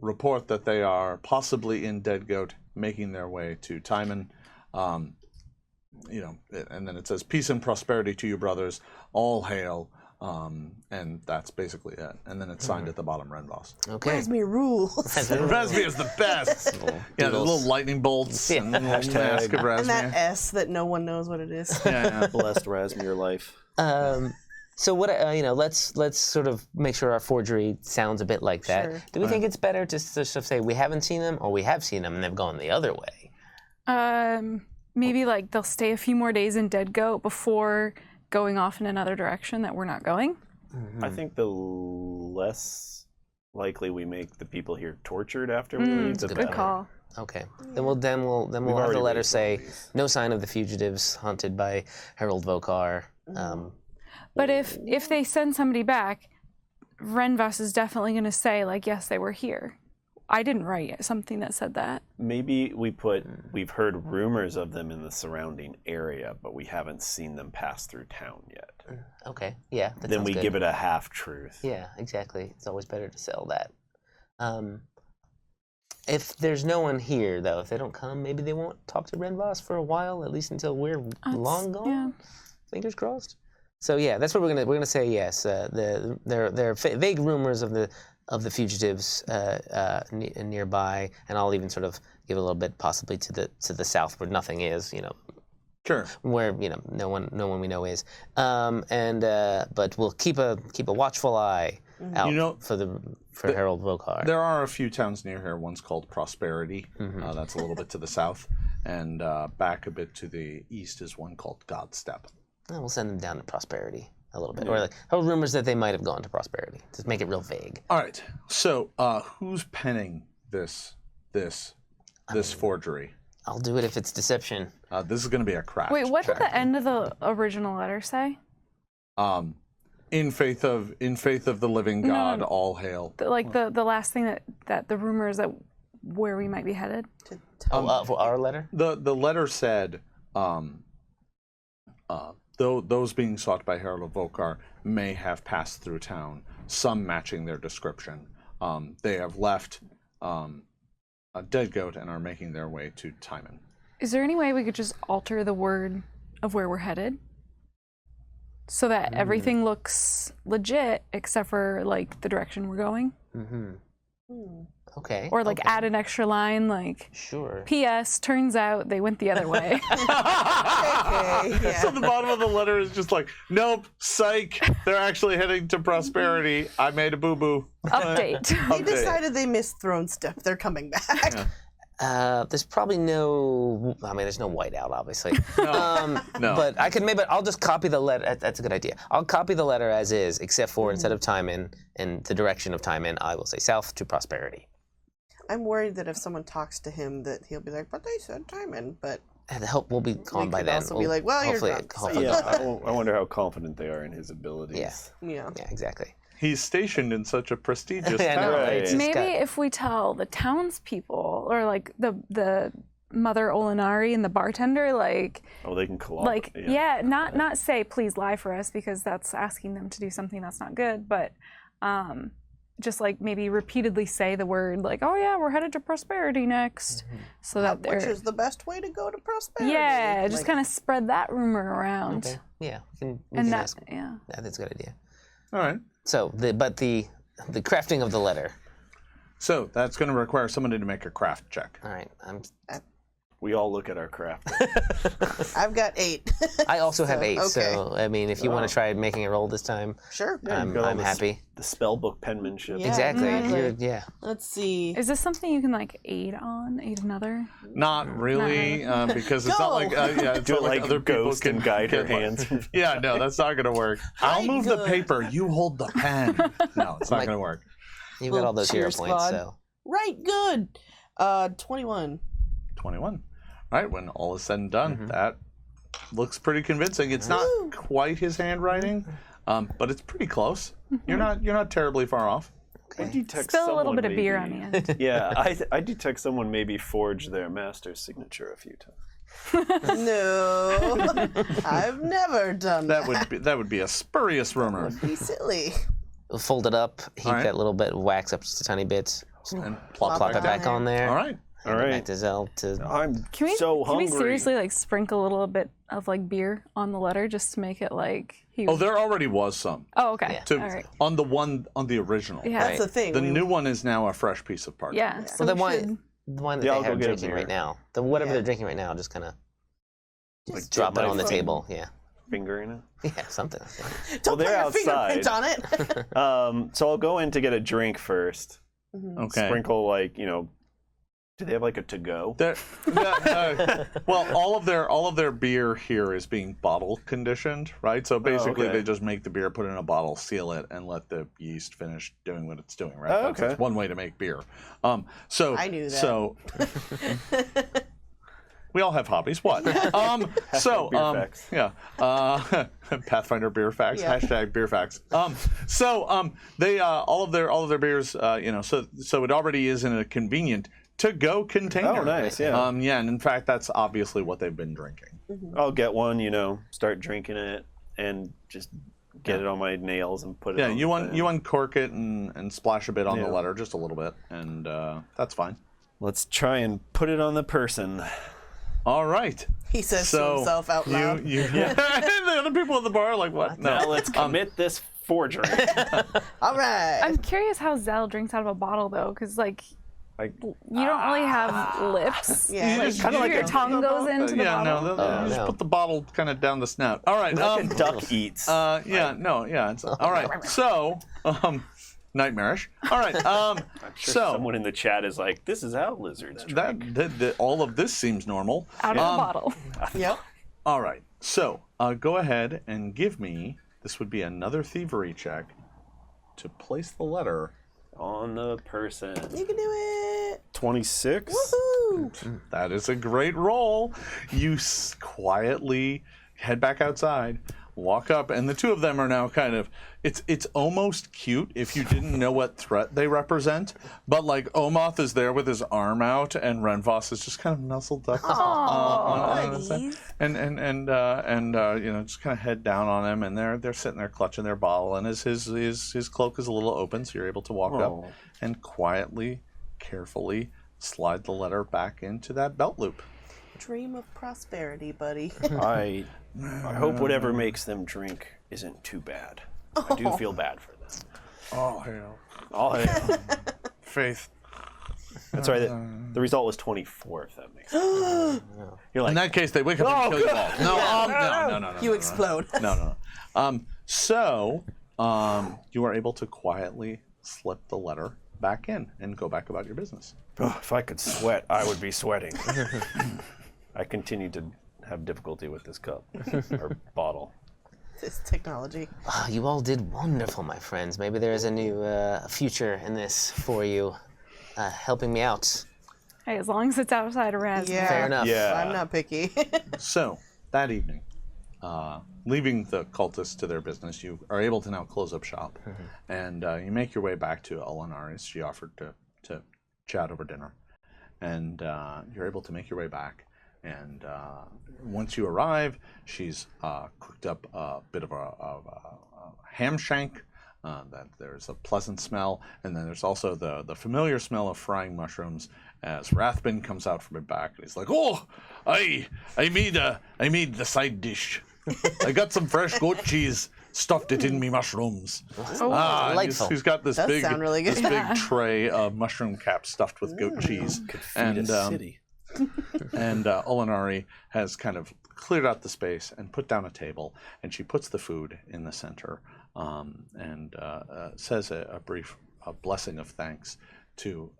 Report that they are possibly in Dead Goat, making their way to Timon. And then it says, "Peace and prosperity to you, brothers. All hail." And that's basically it. And then it's signed at the bottom, Renvos. Okay. Rasmir rules. Rasmir is the best. Yeah, the little lightning bolts and the little mask of And that Rasmir. S that no one knows what it is. Yeah. Blessed Rasmir life. So what let's sort of make sure our forgery sounds a bit like that. Sure. Do we think it's better to sort of say we haven't seen them or we have seen them and they've gone the other way? Maybe like they'll stay a few more days in Dead Goat before going off in another direction that we're not going. I think the less likely we make the people here tortured after we leave, the Good better. call. Okay. Then we'll have the already letter raised say these. no sign of the fugitives hunted by Herald Vokar. But if they send somebody back, Renvas is definitely going to say, like, yes, they were here. I didn't write something that said that. Maybe we've heard rumors of them in the surrounding area, but we haven't seen them pass through town yet. Okay, yeah, that Then sounds we good. give it a half-truth. Yeah, exactly. It's always better to sell that. If there's no one here, though, if they don't come, maybe they won't talk to Renvas for a while, at least until we're long gone. Yeah. Fingers crossed. So yeah, that's what we're gonna say. Yes, there are vague rumors of the fugitives nearby, and I'll even sort of give a little bit possibly to the south where nothing is. Sure. Where no one we know is. But we'll keep a watchful eye out for Harold Vokar. There are a few towns near here. One's called Prosperity. That's a little bit to the south, and back a bit to the east is one called Godstep. We'll send them down to Prosperity a little bit, or rumors that they might have gone to Prosperity. Just make it real vague. All right. So, who's penning this forgery? I'll do it if it's deception. This is going to be a craft. Wait, what did check. the end of the original letter say? In faith of the living God, all hail. The last thing that the rumors that where we might be headed. For our letter? The letter said, those being sought by Harold of Vokar may have passed through town, some matching their description. They have left a dead goat and are making their way to Timon. Is there any way we could just alter the word of where we're headed? So that everything looks legit except for like the direction we're going? Okay. Or like add an extra line like, sure. P.S. Turns out they went the other way. So the bottom of the letter is just like, nope, psych, they're actually heading to Prosperity. I made a boo-boo. Update. They decided they missed throne stuff. They're coming back. Yeah. There's probably there's no whiteout, obviously. No. But I'll just copy the letter. That's a good idea. I'll copy the letter as is, except for instead of Timon and the direction of Timon, I will say south to Prosperity. I'm worried that if someone talks to him, that he'll be like, "But they said Timon." But And the help will be gone by then. Also be like, "Well, you're hopefully, drunk." hopefully Yeah, I wonder how confident they are in his abilities. Yeah, exactly. He's stationed in such a prestigious I know, town. right? It's Maybe got- if we tell the townspeople or like the Mother Olinari and the bartender, like, Oh, they can collaborate. not say please lie for us because that's asking them to do something that's not good, but just like maybe repeatedly say the word like, oh yeah, we're headed to Prosperity next, so that which they're is the best way to go to Prosperity. just Like, kind of spread that rumor around. Okay. Yeah, we can And that ask. yeah. I think it's a good idea. All right. So, the crafting of the letter. So that's going to require somebody to make a craft check. All right, We all look at our craft. I've got 8. I also have 8. okay. So, I mean, if you want to try making a roll this time, Sure. I'm got all happy. The spell book penmanship. Yeah. Exactly. Exactly. Let's see. Is this something you can like aid another? Not really, because it's not Go! like it's Do not it like other people Ghost can and guide your can- hands. Yeah, no, that's not going to work. I'll move the paper. You hold the pen. No, it's not going to work. You've got all those hero Cheer points, squad. so. Right. Good. 21. 21. All right, when all is said and done, that looks pretty convincing. It's not quite his handwriting, but it's pretty close. You're not terribly far off. I detect Spill a little someone bit of beer on maybe- the end. Yeah, I detect someone maybe forged their master's signature a few times. No, I've never done that. That would be a spurious rumor. Be silly. Fold it up, heat All right. that little bit, wax up just a tiny bit, And plop it back on there. All right. hand All it right. back to Zell to. I'm Can we so hungry. seriously like sprinkle a little bit of like beer on the letter just to make it like he Oh, was... there already was some. Oh, okay. Yeah. To, All right. on the original. Yeah. That's the thing. The we- new one is now a fresh piece of parchment. Yeah. So Well, then we why? should... The one that Yeah, they I'll go have get a drinking beer. right now. Whatever Yeah. they're drinking right now, just kind of just drop it my on the phone. table. Yeah. Fingering it. Yeah, something. Don't they're put your outside. fingerprint on it. So I'll go in to get a drink first. Okay. Sprinkle do they have like a to-go? Well, all of their beer here is being bottle conditioned, right? So basically, okay. they just make the beer, put it in a bottle, seal it, and let the yeast finish doing what it's doing, right? Oh, That's okay. one way to make beer. So I knew that. So We all have hobbies. What? So, Beer facts. yeah. Pathfinder beer facts. Yeah. Hashtag beer facts. They all of their beers, so it already is in a convenient to-go container. Oh, nice. Yeah. Yeah, and in fact, that's obviously what they've been drinking. I'll get one. Start drinking it, and just get it on my nails and put it. Yeah, on you uncork it and splash a bit on the Yeah. letter, just a little bit, and that's fine. Let's try and put it on the person. All right. He says to himself out loud. Yeah. The other people at the bar are like, what? No. Now let's commit this forgery. All right. I'm curious how Zell drinks out of a bottle though, because like you don't really have lips. Yeah. You just- Kinda like your a- tongue goes into the Yeah, bottle. no, they'll just no. put the bottle kind of down the snout. All right. Like a duck eats. It's all right. So, nightmarish. All right. I'm sure so someone in the chat is like, "This is how lizards drink." that all of this seems normal. Out of the bottle. Yep. All right. So, go ahead and give me. This would be another thievery check to place the letter. On the person. You can do it. 26. Woohoo! That is a great roll. You quietly head back outside, walk up, and the two of them are now kind of. It's almost cute if you didn't know what threat they represent. But like Omoth is there with his arm out, and Renvoss is just kind of nuzzled up, on his side. and just kind of head down on him, and they're sitting there clutching their bottle, and his cloak is a little open, so you're able to walk Oh. up and quietly, carefully slide the letter back into that belt loop. Dream of prosperity, buddy. I hope whatever makes them drink isn't too bad. I do feel bad for them. Oh hell, Oh, yeah. faith. That's right. The result was 24, if that makes sense. You're like, In that case, they wake up and kill you all. No. You explode. No. So you are able to quietly slip the letter back in and go back about your business. "Oh, if I could sweat, I would be sweating." I continue to have difficulty with this cup or bottle. This technology. Ah, you all did wonderful, my friends. Maybe there is a new future in this for you, helping me out. Hey, as long as it's outside of Raz. Yeah. Fair enough. Yeah. I'm not picky. So that evening, leaving the cultists to their business, you are able to now close up shop, and you make your way back to Olinari's. She offered to chat over dinner, and you're able to make your way back. And once you arrive, she's cooked up a bit of a ham shank. That there's a pleasant smell, and then there's also the familiar smell of frying mushrooms as Rathbun comes out from her back, and he's like, "Oh, I made the side dish. I got some fresh goat cheese, stuffed it in me mushrooms." And delightful. he's got this Does big sound really good. this big tray of mushroom caps stuffed with goat cheese, Feed a city. and Olinari has kind of cleared out the space and put down a table, and she puts the food in the center, and says a brief blessing of thanks to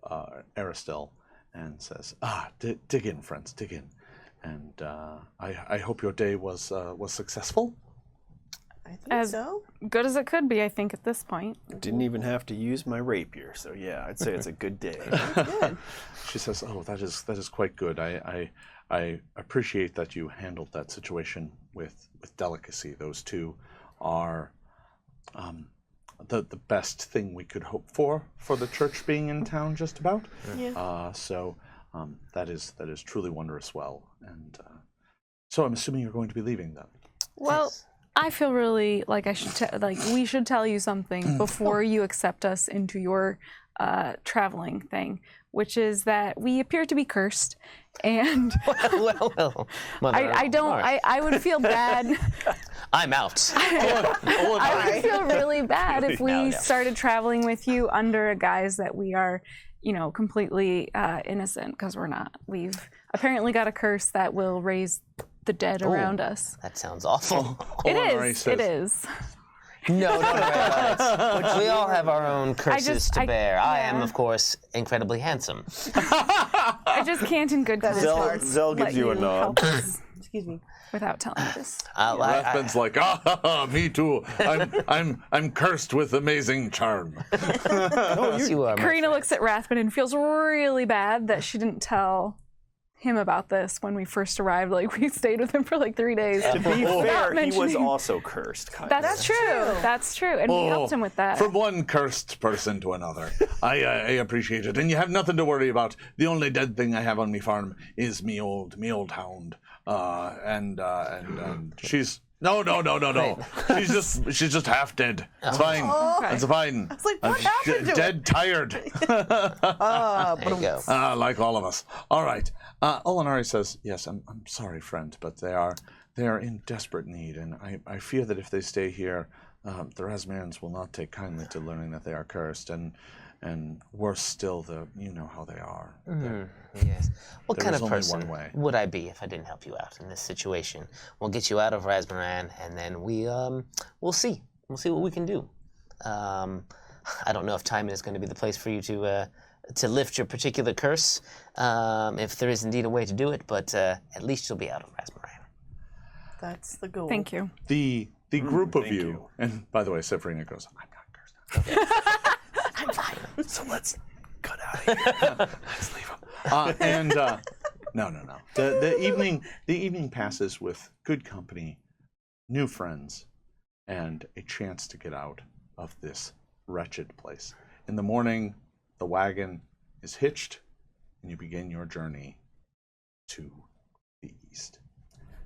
Aristil, and says, dig in, friends, dig in. And I hope your day was successful. I think As- so. Good as it could be, I think, at this point. Didn't even have to use my rapier, so yeah, I'd say it's a good day. Good. She says, "Oh, that is quite good. I appreciate that you handled that situation with delicacy. Those two are the best thing we could hope for the church being in town, just about. Yeah. So that is truly wondrous. Well, and so I'm assuming you're going to be leaving then. Well, I feel really like we should tell you something before you accept us into your traveling thing, which is that we appear to be cursed, and well, mother, all right. I would feel bad. I'm out. I would feel really bad if we No. started traveling with you under a guise that we are, completely innocent, because we're not. We've apparently got a curse that will raise the dead around us. That sounds awful. Olinari It is. No, don't worry about it. We all have our own curses to bear. I am, yeah. of course, incredibly handsome. I just can't in good is conscience hard. Zell gives let you a nod. help us Excuse me. without telling me this. Rathbun's like, me too. I'm cursed with amazing charm. you are. my Carina friend. looks at Rathbun and feels really bad that she didn't tell him about this when we first arrived. Like, we stayed with him for like 3 days. To be fair, he was mentioning- also cursed. Kind That's true. That's true. And we helped him with that. From one cursed person to another. I appreciate it. And you have nothing to worry about. The only dead thing I have on me farm is me old hound. And she's no. She's just half dead. It's fine. Okay. It's fine. It's like, what happened to Dead, tired. There you go. Like all of us. All right. Olinari says, yes, I'm sorry, friend, but they are in desperate need, and I fear that if they stay here, the Razmarians will not take kindly to learning that they are cursed, and worse still, you know how they are. Yes. What There kind is of only person one way. would I be if I didn't help you out in this situation? We'll get you out of Razmaran, and then we'll see. We'll see what we can do. I don't know if Timon is going to be the place for you to lift your particular curse, if there is indeed a way to do it, but at least you'll be out of Razmaran. That's the goal. Thank you. The group of thank you, you. and by the way, Severina goes, I'm not cursed. I'm fine. So let's cut out of here. Let's leave him. No. The evening passes with good company, new friends, and a chance to get out of this wretched place. In the morning, the wagon is hitched, and you begin your journey to the east.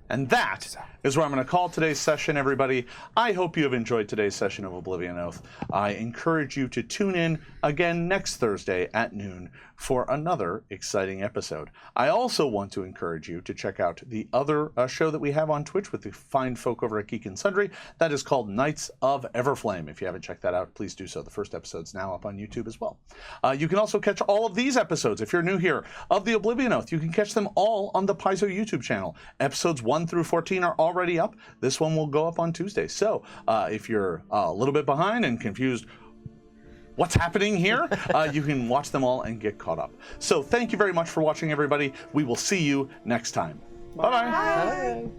And that is where I'm going to call today's session, everybody. I hope you have enjoyed today's session of Oblivion Oath. I encourage you to tune in again next Thursday at noon for another exciting episode. I also want to encourage you to check out the other show that we have on Twitch with the fine folk over at Geek and Sundry. That is called Knights of Everflame. If you haven't checked that out, please do so. The first episode's now up on YouTube as well. You can also catch all of these episodes, if you're new here, of the Oblivion Oath. You can catch them all on the Paizo YouTube channel. Episodes 1 through 14 are already up. This one will go up on Tuesday. So if you're a little bit behind and confused what's happening here, you can watch them all and get caught up. So thank you very much for watching, everybody. We will see you next time. Bye-bye. Bye.